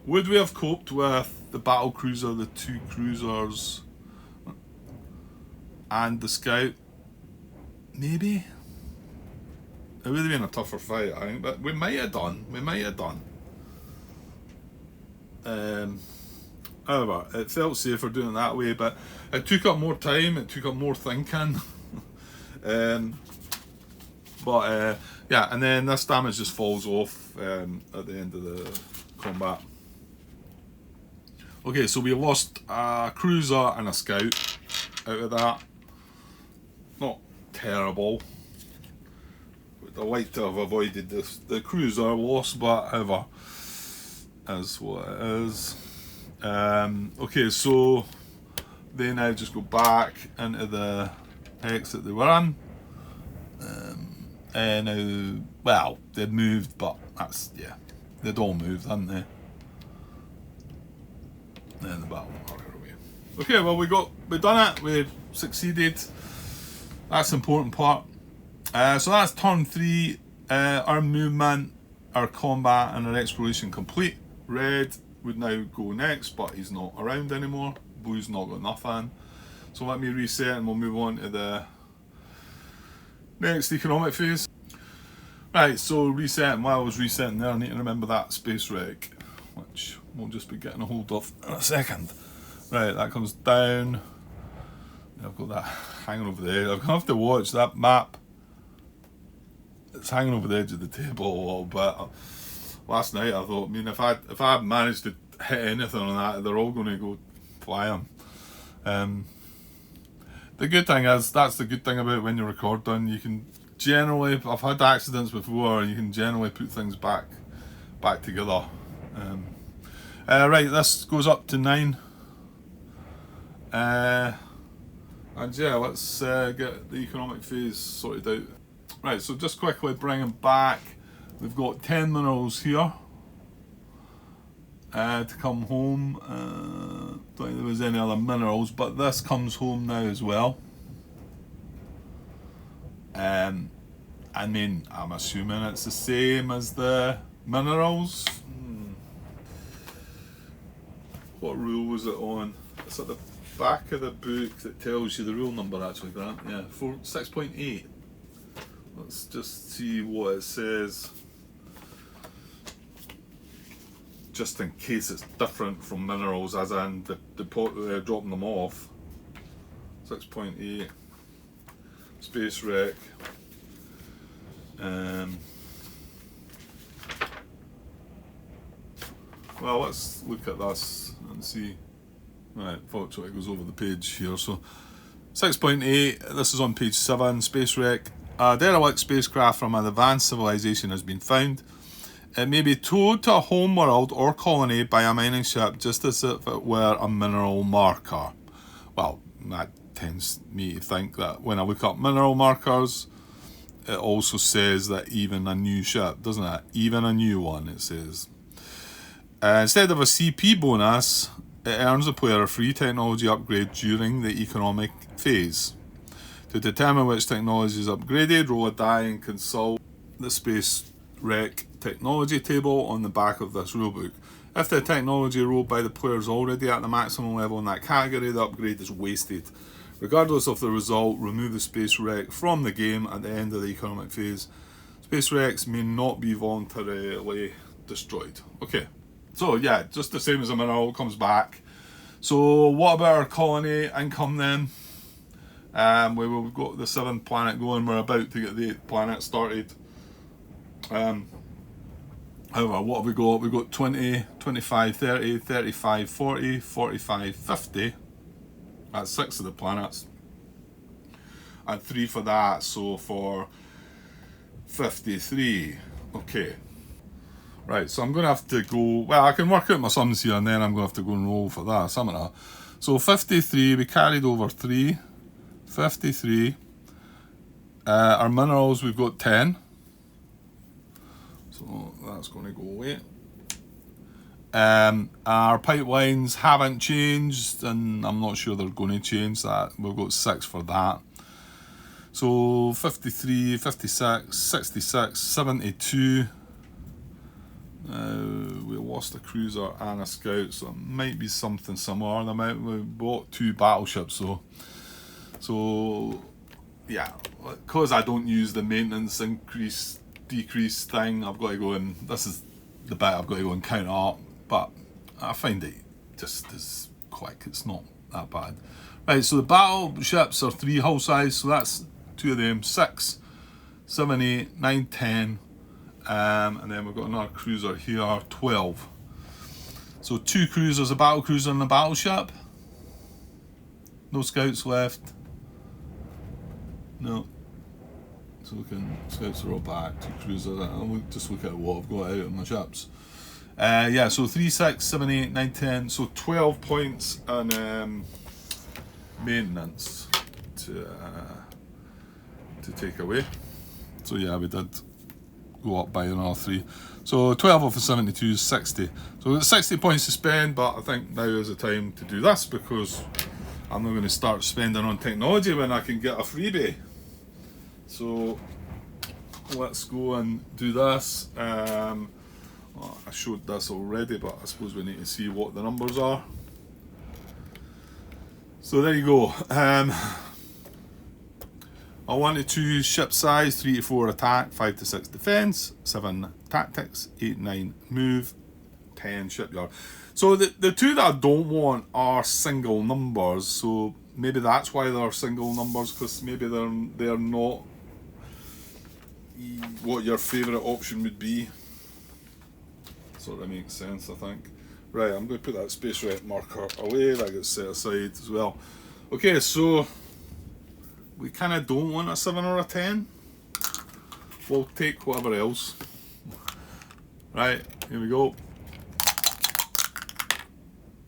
Would we have coped with the battle cruiser, the 2 cruisers, and the scout? Maybe. It would have been a tougher fight, I think, but we might have done. However, it felt safer doing it that way, but it took up more time, it took up more thinking. Yeah, and then this damage just falls off at the end of the combat. Okay, so we lost a cruiser and a scout out of that. Not terrible. Would have liked to have avoided the cruiser loss, but however, is what it is. Okay, so they now just go back into the hex that they were in. And now, well, they'd moved, but that's, yeah, they'd all moved, hadn't they? And the battle marker away. Okay, well, we done it. We succeeded. That's the important part. So that's turn 3. Our movement, our combat, and our exploration complete. Red would now go next, but he's not around anymore. Blue's not got nothing. So let me reset, and we'll move on to the next economic phase. Right, so resetting. While I was resetting there, I need to remember that space wreck, which we'll just be getting a hold of in a second. Right, that comes down. I've got that hanging over there. I'm gonna have to watch that map. It's hanging over the edge of the table a little bit. Last night I thought, I mean, if I managed to hit anything on that, they're all going to go flying. The good thing is, that's the good thing about when you're recording, you can generally, I've had accidents before, you can generally put things back together. Right, this goes up to 9. And yeah, let's get the economic phase sorted out. Right, so just quickly bringing back, we've got 10 minerals here to come home. Don't think there was any other minerals, but this comes home now as well. I mean, I'm assuming it's the same as the minerals. What rule was it on? It's at the back of the book that tells you the rule number, actually, Grant. Yeah, 6.8. Let's just see what it says, just in case it's different from minerals, as in dropping them off. 6.8 space wreck. Well, let's look at this and see. Right, fortunately it goes over the page here. So 6.8, this is on page 7, space wreck. A derelict spacecraft from an advanced civilization has been found. It may be towed to a home world or colony by a mining ship, just as if it were a mineral marker. Well, that tends me to think that when I look up mineral markers, it also says that even a new ship, doesn't it? Even a new one, it says. Instead of a CP bonus, it earns the player a free technology upgrade during the economic phase. To determine which technology is upgraded, roll a die and consult the space wreck technology table on the back of this rulebook. If the technology rolled by the player is already at the maximum level in that category, the upgrade is wasted. Regardless of the result, remove the space wreck from the game at the end of the economic phase. Space wrecks may not be voluntarily destroyed. Okay, so yeah, just the same as a mineral, comes back. So what about our colony income then? Where we've got the 7th planet going, we're about to get the 8th planet started. However, what have we got? We've got 20, 25, 30, 35, 40, 45, 50. That's 6 of the planets. And 3 for that, so for 53. Okay. Right, so I'm going to have to go... Well, I can work out my sums here, and then I'm going to have to go and roll for that, something like that. So 53, we carried over 3. 53. Our minerals, we've got 10. So that's going to go away. Our pipelines haven't changed, and I'm not sure they're going to change that. We've got 6 for that. So 53, 56, 66, 72. We lost a cruiser and a scout, so it might be something similar. We bought 2 battleships though. So yeah, because I don't use the maintenance increase decrease thing, I've got to go and this is the bit I've got to go and count up, but I find it just as quick, it's not that bad. Right, so the battleships are 3 hull size, so that's 2 of them, 6, 7, 8, 9, 10, and then we've got another cruiser here, 12. So 2 cruisers, a battle cruiser and a battleship. No scouts left. No. So scouts are all back, 2 cruisers. I'll just look at what I've got out of my ships. Yeah, so 3, 6, 7, 8, 9, 10. So 12 points and maintenance to take away. So yeah, we did go up by another 3. So 12 off of 72 is 60. So we've got 60 points to spend, but I think now is the time to do this because I'm not going to start spending on technology when I can get a freebie. So let's go and do this. Well, I showed this already, but I suppose we need to see what the numbers are. So there you go. I want to choose ship size, 3 to 4 attack, 5 to 6 defense, 7 tactics, 8, 9 move, 10 shipyard. So the 2 that I don't want are single numbers. So maybe that's why they're single numbers, because maybe they're not what your favourite option would be. Sort of makes sense, I think. Right, I'm going to put that space wreck marker away. That gets set aside as well. Okay, so we kind of don't want a 7 or a 10. We'll take whatever else. Right, here we go.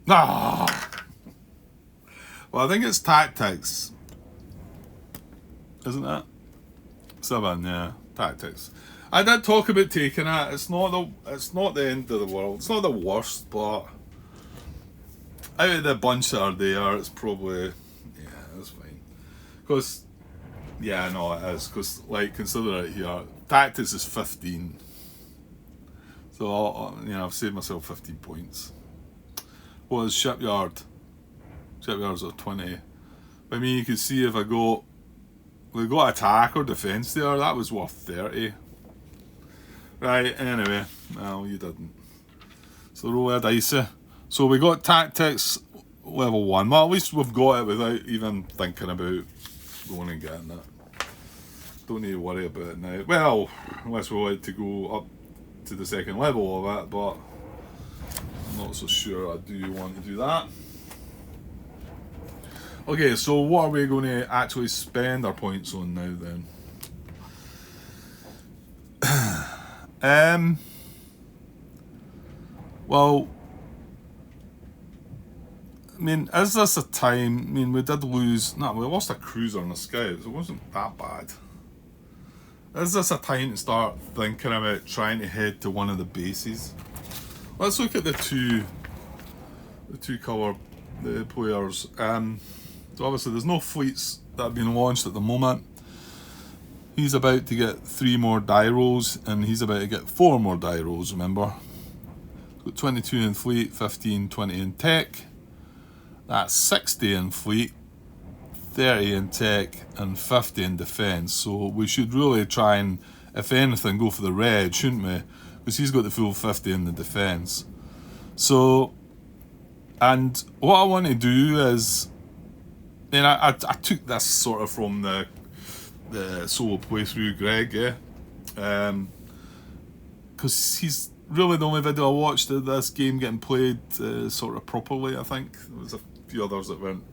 Ah! Well, I think it's tactics, isn't it? 7, yeah, tactics. I did talk about taking it. It's not the end of the world. It's not the worst, but out of the bunch that are there, it's probably, yeah, it's fine. Because, yeah, no, it is. Because, like, consider it here. Tactics is 15. So, I've saved myself 15 points. What is shipyard? Shipyards are 20. I mean, you can see if we got attack or defense there, that was worth 30. Right, anyway, well, you didn't. So roll a dice. So we got tactics level 1. Well, at least we've got it without even thinking about going and getting it. Don't need to worry about it now. Well, unless we wanted to go up to the 2nd level of it, but I'm not so sure I do want to do that. Okay, so what are we going to actually spend our points on now then? Well, I mean, is this a time? I mean, we did lose. No, we lost a cruiser and a scout, so it wasn't that bad. Is this a time to start thinking about trying to head to one of the bases? Let's look at the two colour players. So obviously, there's no fleets that have been launched at the moment. He's about to get 3 more die rolls, and he's about to get 4 more die rolls, remember. Got 22 in fleet, 15, 20 in tech. That's 60 in fleet, 30 in tech and 50 in defence, so we should really try and, if anything, go for the red, shouldn't we? Because he's got the full 50 in the defence. So, and what I want to do is, and I took this sort of from the solo playthrough, Greg, yeah, because he's really the only video I watched of this game getting played sort of properly. I think there was a few others that weren't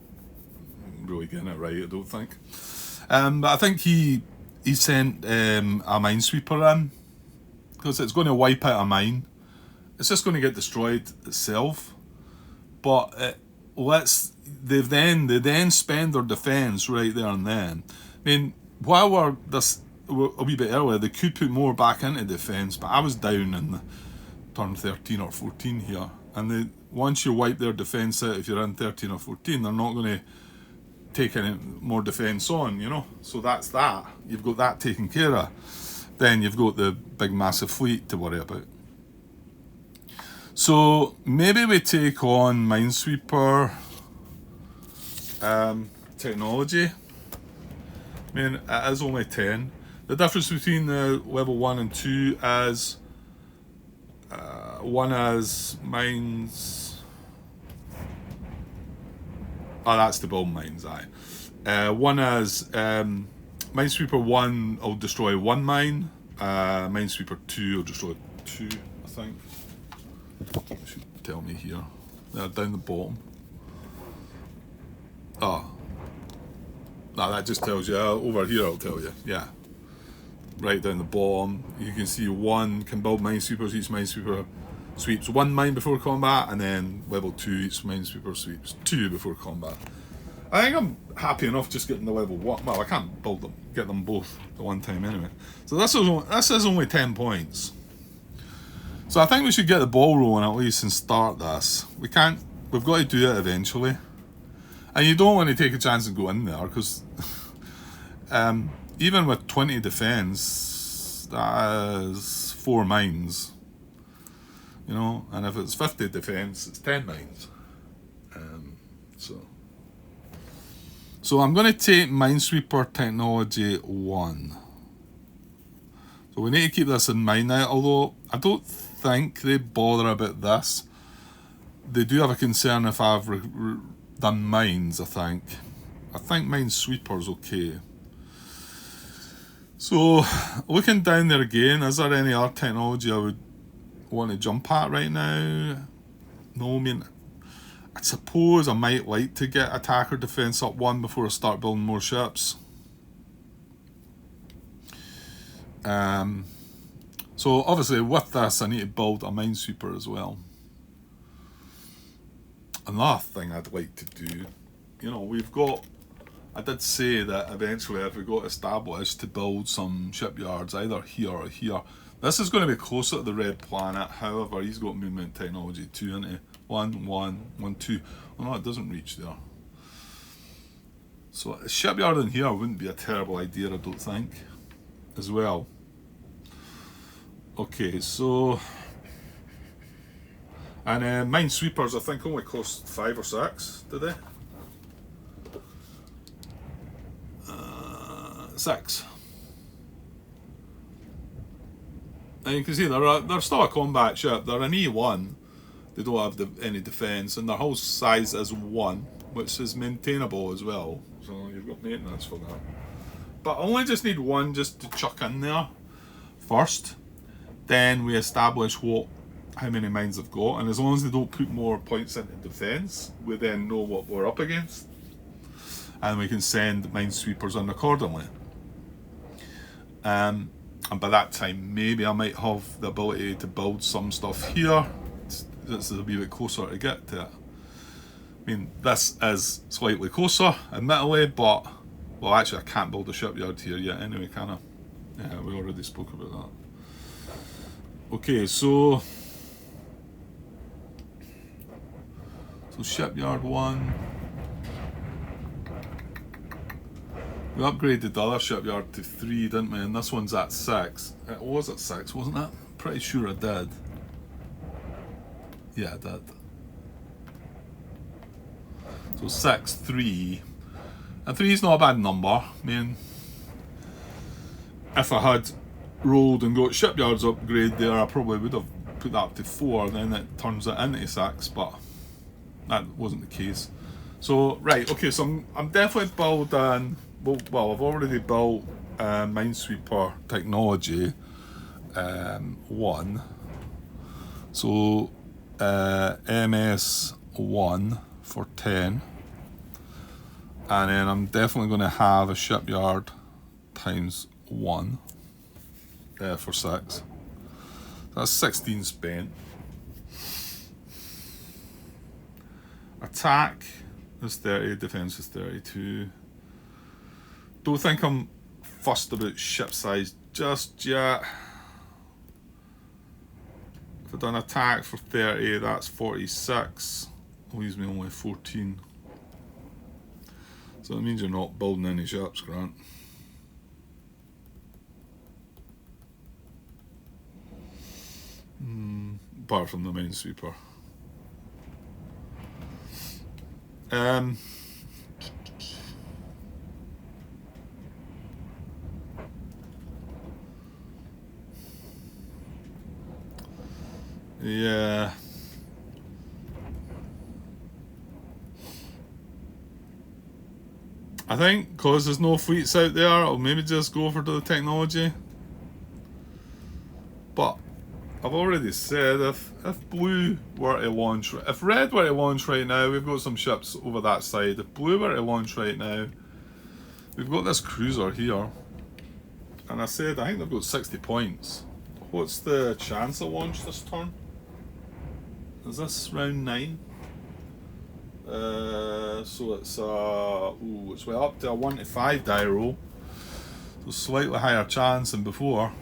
really getting it right, I don't think. But I think he sent a minesweeper in, because it's going to wipe out a mine. It's just going to get destroyed itself. But they then spend their defence right there and then. I mean, while we're a wee bit earlier, they could put more back into defence, but I was down in the turn 13 or 14 here. And once you wipe their defence out, if you're in 13 or 14, they're not going to take any more defence on, you know. So that's that. You've got that taken care of. Then you've got the big massive fleet to worry about. So maybe we take on Minesweeper technology. I mean, it is only 10. The difference between the level 1 and 2 is one is mines. Oh, that's the build mines, aye. One is Minesweeper 1 will destroy 1 mine. Minesweeper 2 will destroy 2, I think. It should tell me here. They're down the bottom. Oh. No, that just tells you. Over here I'll tell you. Yeah. Right down the bottom. You can see 1 can build minesweepers. Each minesweeper sweeps 1 mine before combat, and then level 2 each minesweeper sweeps 2 before combat. I think I'm happy enough just getting the level 1. Well, I can't build them, get them both at one time anyway. So this is only 10 points. So I think we should get the ball rolling at least and start this. We've got to do it eventually. And you don't want to take a chance and go in there, because even with 20 defence, that is 4 mines. You know, and if it's 50 defence, it's 10 mines. So I'm going to take Minesweeper Technology 1. So we need to keep this in mind now, although I don't think they bother about this. They do have a concern if I've done mines, I think. I think Minesweeper's okay. So, looking down there again, is there any other technology I would want to jump at right now? No, I mean, I suppose I might like to get attacker defense up 1 before I start building more ships. So obviously with this I need to build a minesweeper as well. Another thing I'd like to do, you know, I did say that eventually if we got established to build some shipyards either here or here. This is going to be closer to the red planet, however he's got movement technology 2, isn't he? 1, 1, 2. Oh no, it doesn't reach there. So a shipyard in here wouldn't be a terrible idea, I don't think, as well. Okay, so... And minesweepers I think only cost 5 or 6, did they? 6. And you can see they're still a combat ship. They're an E1. They don't have any defence, and their hull size is 1, which is maintainable as well. So you've got maintenance for that. But I only just need 1 just to chuck in there first. Then we establish how many mines they've got, and as long as they don't put more points into defence, we then know what we're up against, and we can send minesweepers in accordingly. And by that time, maybe I might have the ability to build some stuff here. This is a wee bit closer to get to it. I mean, this is slightly closer, admittedly, but... Well, actually, I can't build a shipyard here yet anyway, can I? Yeah, we already spoke about that. Okay, so shipyard 1. We upgraded the other shipyard to 3, didn't we? And this one's at 6. It was at 6, wasn't it? Pretty sure I did. Yeah, I did. So 6, 3. And 3 is not a bad number. I mean, if I had rolled and got shipyards upgrade there, I probably would have put that up to 4, then it turns it into 6, but that wasn't the case. So, right, okay, so I'm definitely building, well, I've already built Minesweeper Technology 1. So, MS 1 for 10. And then I'm definitely going to have a shipyard times 1 for 6. That's 16 spent. Attack is 30, defense is 32. Don't think I'm fussed about ship size just yet. If I've done attack for 30, that's 46. Leaves me only 14. So that means you're not building any ships, Grant. Apart from the Minesweeper. Yeah. I think because there's no fleets out there, I'll maybe just go for the technology. But I've already said if blue were to launch, if red were to launch right now, we've got some ships over that side. If blue were to launch right now, we've got this cruiser here. And I said I think they've got 60 points. What's the chance of launch this turn? Is this round 9? So it's it's way up to a 1 to 5 die roll. So slightly higher chance than before.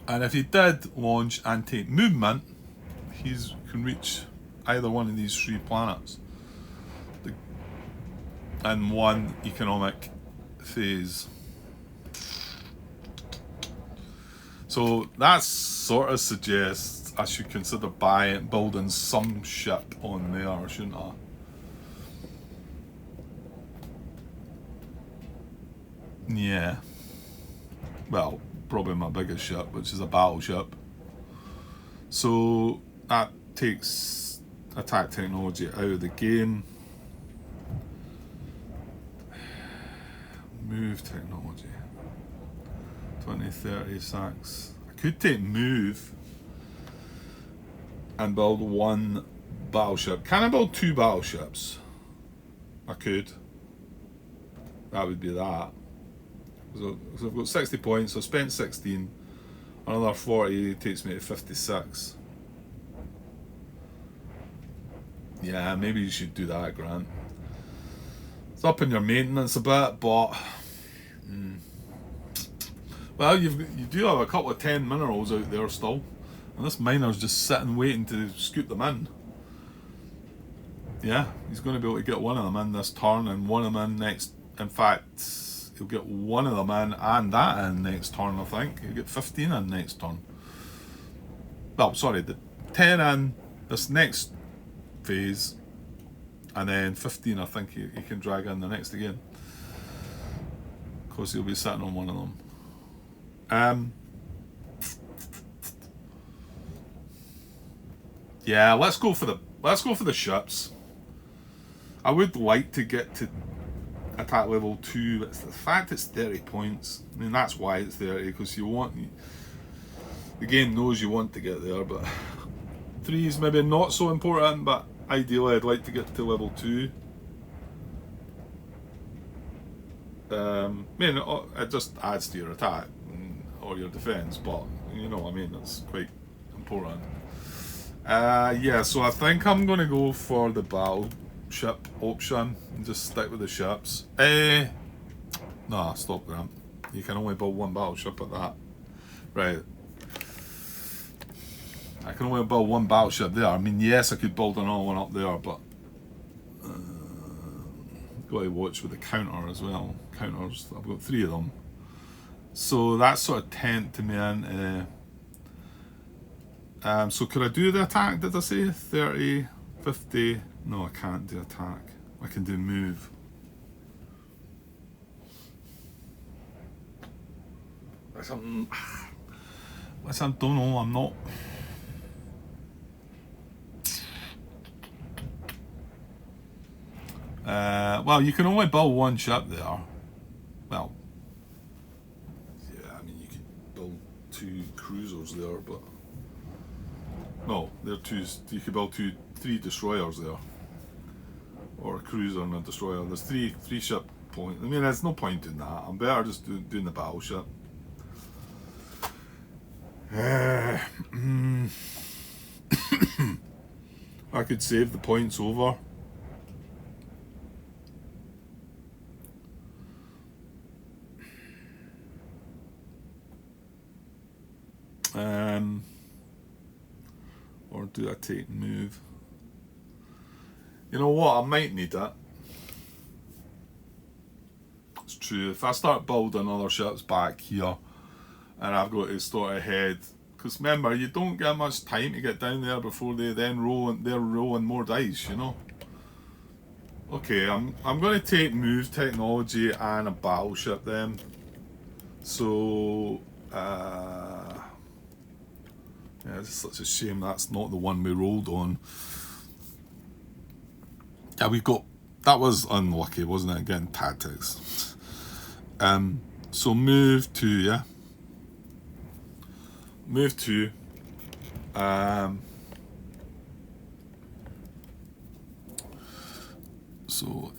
And if he did launch and take movement, he can reach either one of these 3 planets in 1 economic phase. So that sort of suggests I should consider building some ship on there, shouldn't I? Yeah. Well, probably my biggest ship, which is a battleship. So that takes attack technology out of the game. Move technology. 20, 36. I could take move and build 1 battleship. Can I build 2 battleships? I could. That would be that. So I've got 60 points, so I spent 16. Another 40 takes me to 56. Yeah, maybe you should do that, Grant. It's up in your maintenance a bit, but well, you do have a couple of 10 minerals out there still, and this miner's just sitting waiting to scoop them in. Yeah, he's going to be able to get one of them in this turn and one of them in next. In fact, he'll get one of them in and that in next turn, I think. He'll get 15 in next turn. Well, sorry, the 10 in this next phase, and then 15 I think he can drag in the next again. Of course, he'll be sitting on one of them. Yeah, let's go for the ships. I would like to get to attack level 2, but it's the fact it's 30 points. I mean, that's why it's 30, because the game knows you want to get there, but 3 is maybe not so important, but ideally I'd like to get to level 2. I mean, it just adds to your attack or your defense, but you know what I mean, that's quite important. Yeah, so I think I'm going to go for the battleship option and just stick with the ships. Nah, stop, Grant. You can only build 1 battleship at that. Right. I can only build 1 battleship there. I mean, yes, I could build another one up there, but got to watch with the counter as well. Counters, I've got 3 of them. So that's sort of tempting me in. So could I do the attack, did I say? 30, 50, no I can't do attack. I can do move. I don't know, I'm not. Well, you can only build one ship there. Well, yeah, I mean, you could build 2 cruisers there, but no, they're 2. You could build 3 destroyers there, or a cruiser and a destroyer. There's three ship points. I mean, there's no point in that. I'm better just doing the battleship. I could save the points over. Or do I take move? You know what? I might need it. It's true. If I start building other ships back here, and I've got to start ahead, because remember, you don't get much time to get down there before they then they're rolling more dice, you know. Okay, I'm going to take move technology and a battleship then. So yeah, it's such a shame that's not the one we rolled on. Yeah, that was unlucky, wasn't it? Getting tactics. So move 2, yeah. Move 2. So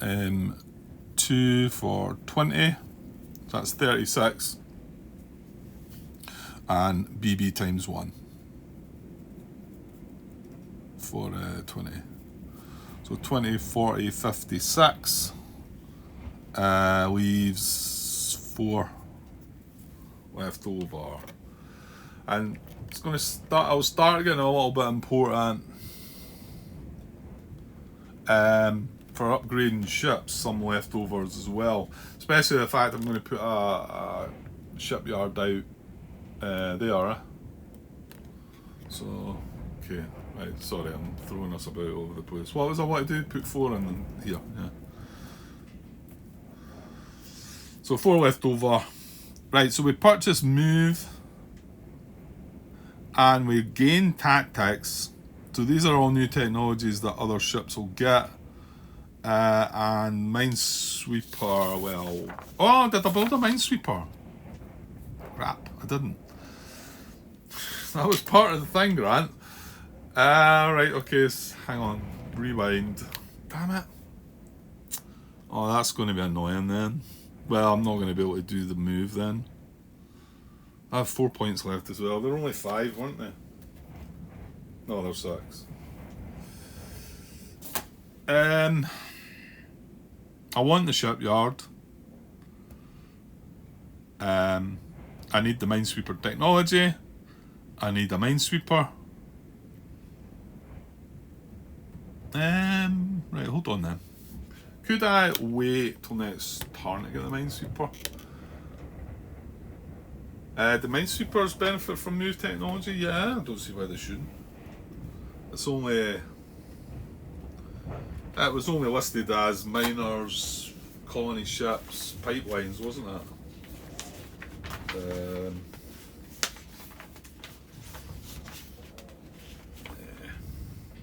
2 for 20. So that's 36. And BB times 1 for 20. So 20, 40, 56 leaves 4 left over. And it's going to start, I'll start getting a little bit important for upgrading ships, some leftovers as well. Especially the fact I'm going to put a shipyard out there. So, okay. Right, sorry, I'm throwing us about over the place. What was I want to do? Put 4 in here, yeah. So 4 left over. Right, so we purchase move and we gain tactics. So these are all new technologies that other ships will get. And minesweeper, well... Oh, did I build a minesweeper? Crap, I didn't. That was part of the thing, Grant. Right, okay, hang on. Rewind. Damn it. Oh, that's going to be annoying then. Well, I'm not going to be able to do the move then. I have 4 points left as well. They're only 5, weren't they? No, they're 6. I want the shipyard. I need the minesweeper technology. I need a minesweeper. Right, hold on then. Could I wait till next turn to get the minesweeper? The minesweepers benefit from move technology? Yeah, I don't see why they shouldn't. It's only... It was only listed as miners, colony ships, pipelines, wasn't it?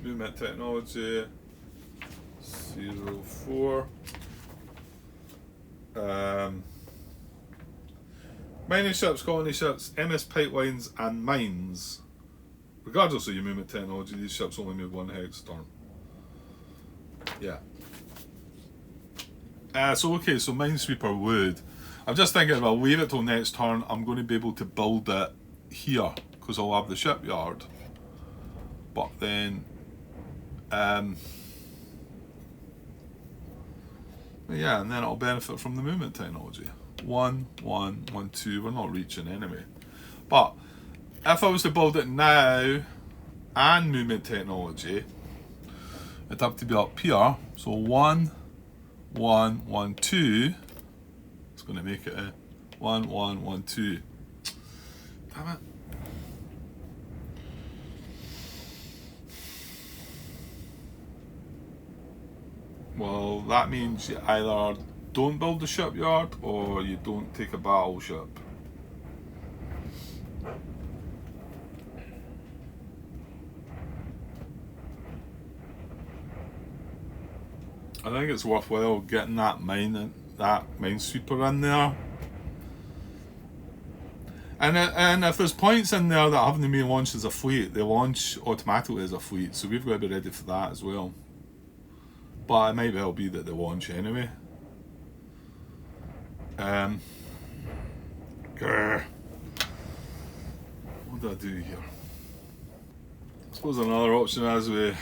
Movement technology 04. Mining ships, colony ships, MS pipelines, and mines. Regardless of your movement technology, these ships only move 1 hex turn. Yeah. So okay, so minesweeper wood. I'm just thinking if I leave it till next turn, I'm going to be able to build it here because I'll have the shipyard. But then, yeah, and then it'll benefit from the movement technology. 1, 1, 1, 2. We're not reaching anyway. But if I was to build it now and movement technology, it'd have to be up here. So 1, 1, 1, 2. It's going to make it a 1, 1, 1, 2. Damn it. Well, that means you either don't build the shipyard or you don't take a battleship. I think it's worthwhile getting that minesweeper in there. And if there's points in there that haven't been launched as a fleet, they launch automatically as a fleet, so we've got to be ready for that as well. But it might well be that they launch anyway. What do I do here? I suppose another option is we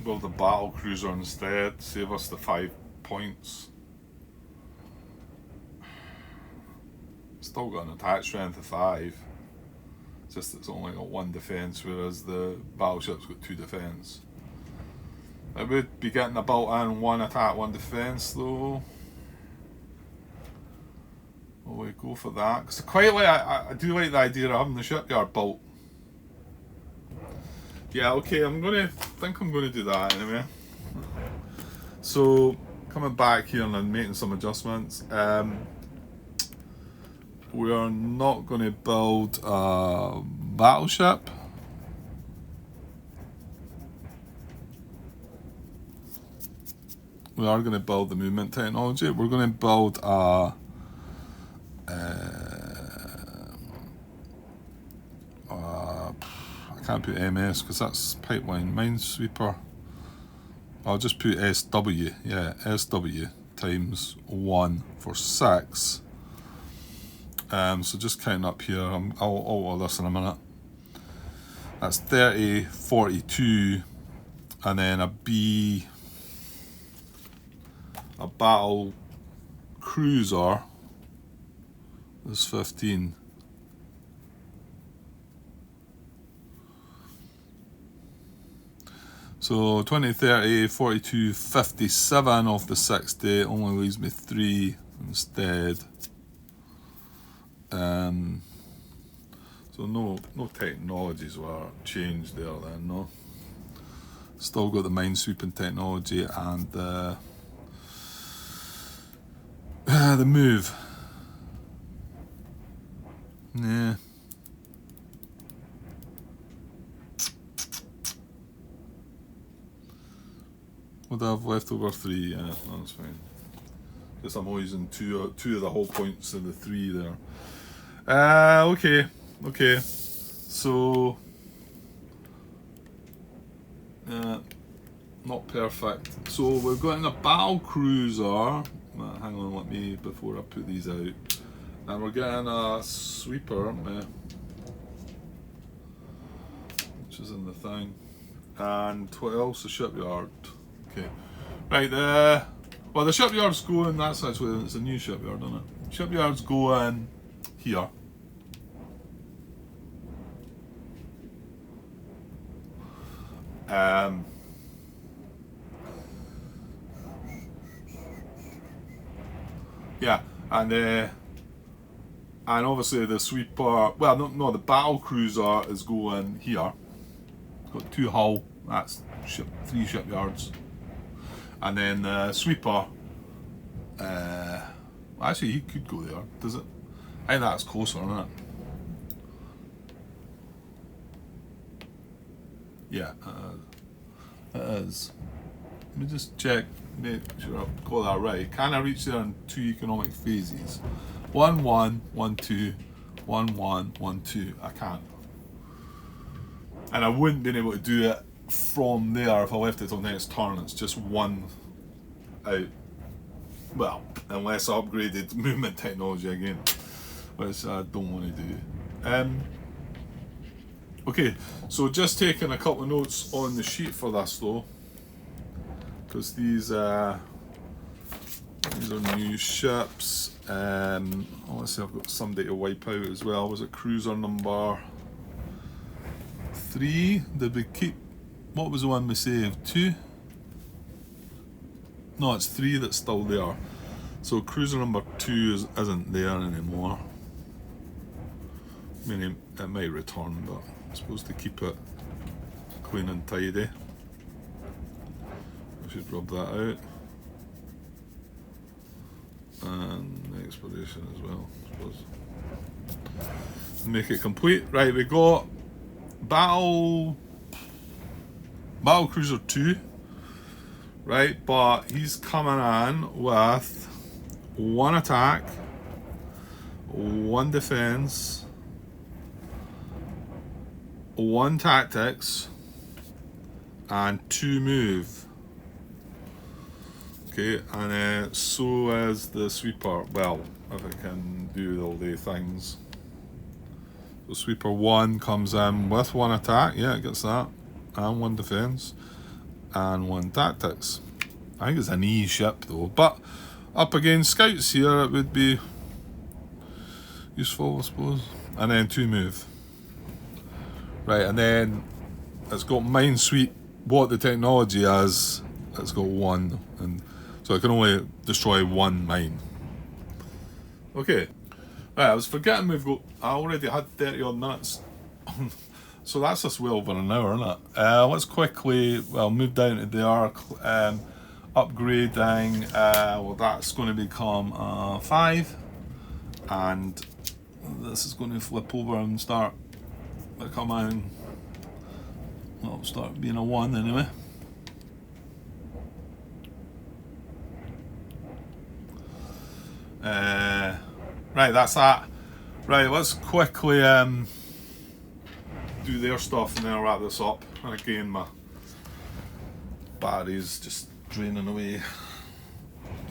build a battle cruiser instead, save us the 5 points. Still got an attack strength of 5, just it's only got 1 defence, whereas the battleship's got 2 defence. I would be getting a built-in 1 attack, 1 defence though. Will we go for that? Because I do like the idea of having the shipyard built. Yeah, okay, I'm gonna do that anyway. So coming back here and then making some adjustments. We are not going to build a battleship. We are going to build the movement technology. We're going to build a I can't put MS because that's pipeline minesweeper. I'll just put SW. Yeah, SW times 1 for 6. So just counting up here, I'll order this in a minute. That's 30, 42, and then a battle cruiser is 15. So 20, 30, 42, 57 of the 60 only leaves me 3 instead. So no technologies were changed there then, no. Still got the minesweeping technology and the move. Yeah. Would I have left over 3? Yeah, that's fine. Guess I'm only using two of the whole points of the 3 there. Okay. So, not perfect. So we're getting a battle cruiser. Hang on, before I put these out. And we're getting a sweeper, which is in the thing. And what else? The shipyard. Okay. Right, well, the shipyard's going, that's actually, it's a new shipyard, isn't it? Shipyard's going here. Yeah, and obviously the sweeper, well, no, the battle cruiser is going here. It's got 2 hull, that's 3 shipyards. And then the sweeper, actually he could go there, does it? I think that's closer, isn't it? Yeah, it is. Let me just check, make sure I've got that right. Can I reach there in 2 economic phases? 1, 1, 1, 2, 1, 1, 1, 2. I can't. And I wouldn't be able to do it from there if I left it till next turn. It's just 1 out. Well, unless I upgraded movement technology again, which I don't want to do. Okay, so just taking a couple of notes on the sheet for this though, because these are new ships. Let's see, I've got somebody to wipe out as well. Was it cruiser number 3? Did we keep? What was the one we saved? 2? No, it's 3 that's still there. So cruiser number 2 isn't there anymore. I mean, it might return, but I'm supposed to keep it clean and tidy. should rub that out. And exploration as well, I suppose. Make it complete. Right, we got Battle Cruiser 2. Right, but he's coming in with 1 attack, 1 defense, 1 tactics, and 2 move. Okay, and so is the sweeper. Well, if it can do all the things. So sweeper 1 comes in with 1 attack. Yeah, it gets that, and 1 defense, and 1 tactics. I think it's an E ship though, but up against scouts here, it would be useful, I suppose. And then 2 move. Right, and then it's got Minesweep. What the technology is, it's got 1, and so it can only destroy 1 mine. Okay, right, I was forgetting I already had 30 odd minutes. So that's just well over an hour, isn't it? Let's quickly, move down to the arc. Upgrading, well, that's going to become 5, and this is going to flip over and start becoming, well, start being a 1 anyway. Right, that's that. Right, let's quickly do their stuff and then I'll wrap this up. And again, my battery's just draining away.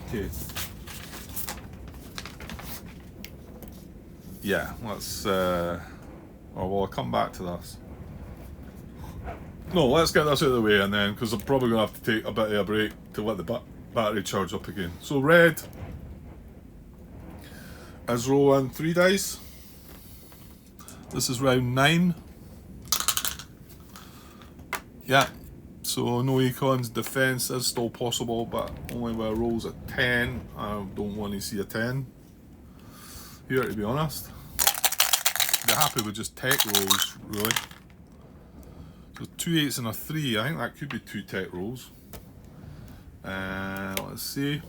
Okay. Yeah, let's I'll come back to this. No, let's get this out of the way, and then, because I'm probably going to have to take a bit of a break to let the battery charge up again. So red is rolling 3 dice. This is round 9. Yeah, so no econs. Defense is still possible, but only with rolls at 10. I don't want to see a 10 here, to be honest. Be happy with just tech rolls, really. So 2 8s and a 3. I think that could be 2 tech rolls. Let's see.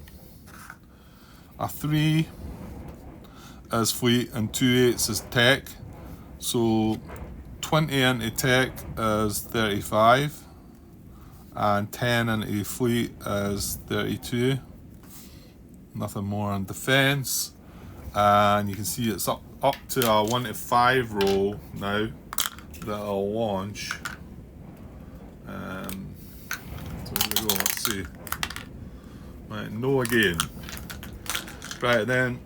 A 3 is fleet and 2 8s is tech. So 20 into tech is 35, and 10 into fleet is 32. Nothing more on defense, and you can see it's up to a 1 to 5 roll now that'll launch. So here we go. Let's see. Right, no again. Right, then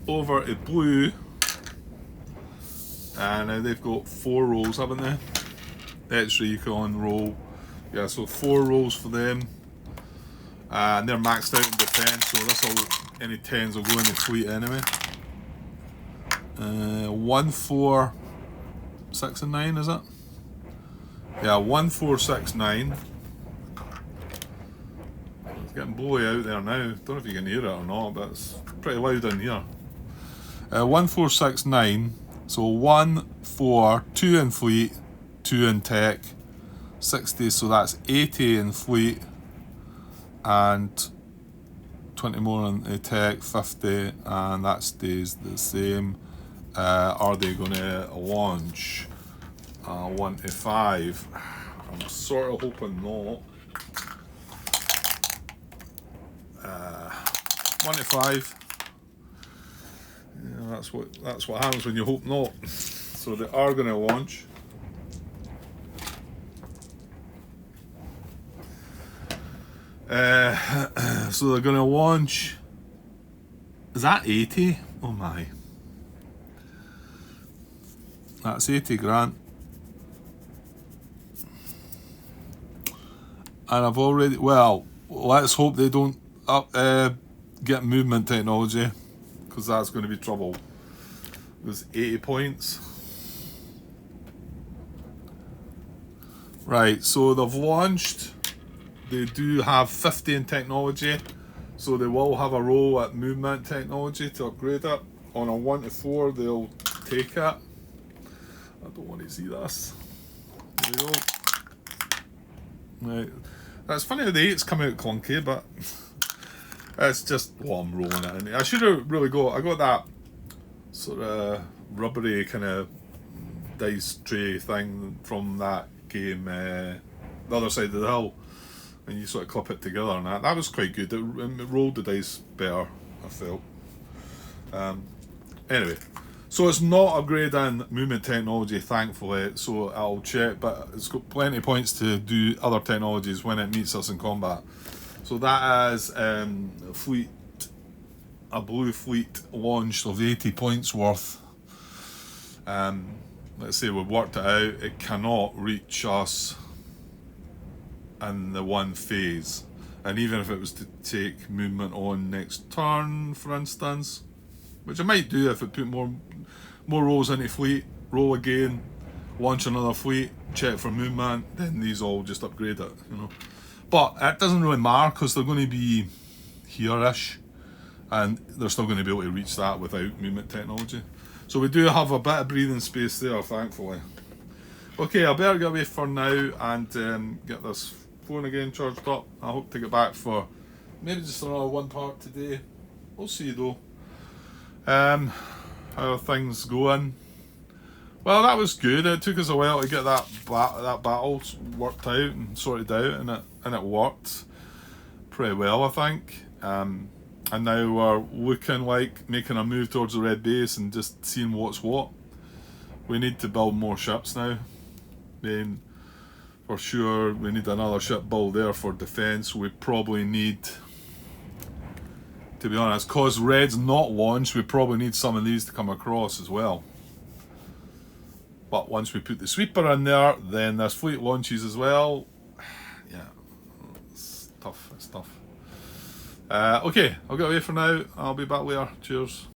over to blue. And now they've got 4 rolls, haven't they? Extra econ roll. Yeah, so 4 rolls for them. And they're maxed out in defense, so any 10s will go in the fleet anyway. 1, 4, 6 and 9, is it? Yeah, 1, 4, 6, 9. It's getting blowy out there now. Don't know if you can hear it or not, but it's pretty loud in here. 1, 4, 6, 9. So 1, 4, 2 in fleet, 2 in tech, 60, so that's 80 in fleet, and 20 more in tech, 50, and that stays the same. Are they going to launch 1 to 5? I'm sort of hoping not. 1 to 5. Yeah, that's what happens when you hope not. So they are going to launch. So they're going to launch. Is that 80? Oh my. That's 80 grand. And I've already, well, let's hope they don't get movement technology, because that's going to be trouble. There's 80 points. Right, so they've launched. They do have 50 in technology, so they will have a roll at movement technology to upgrade it. On a 1 to 4, they'll take it. I don't want to see this. There we go. Right, It's funny how the 8s come out clunky, but it's just what I'm rolling it in. I should have really I got that sort of rubbery kind of dice tray thing from that game, The Other Side of the Hill, and you sort of clip it together, and that was quite good. It rolled the dice better, I felt. Anyway, so it's not upgrading movement technology, thankfully, so I'll check, but it's got plenty of points to do other technologies when it meets us in combat. So that is a blue fleet launched of 80 points worth. Let's say we've worked it out, it cannot reach us in the one phase. And even if it was to take movement on next turn, for instance, which it might do if it put more rolls into fleet, roll again, launch another fleet, check for movement, then these all just upgrade it, you know. But it doesn't really matter because they're going to be here-ish, and they're still going to be able to reach that without movement technology. So we do have a bit of breathing space there, thankfully. Okay, I better get away for now and get this phone again charged up. I hope to get back for maybe just another one part today. We'll see though. How are things going? Well, that was good. It took us a while to get that battle worked out and sorted out, and it worked pretty well, I think. And now we're looking like making a move towards the red base and just seeing what's what. We need to build more ships now. I mean, for sure, we need another ship build there for defence. We probably need, to be honest, cause red's not launched, we probably need some of these to come across as well. But once we put the sweeper in there, then there's fleet launches as well. Yeah, it's tough, it's tough. Okay, I'll get away for now. I'll be back later. Cheers.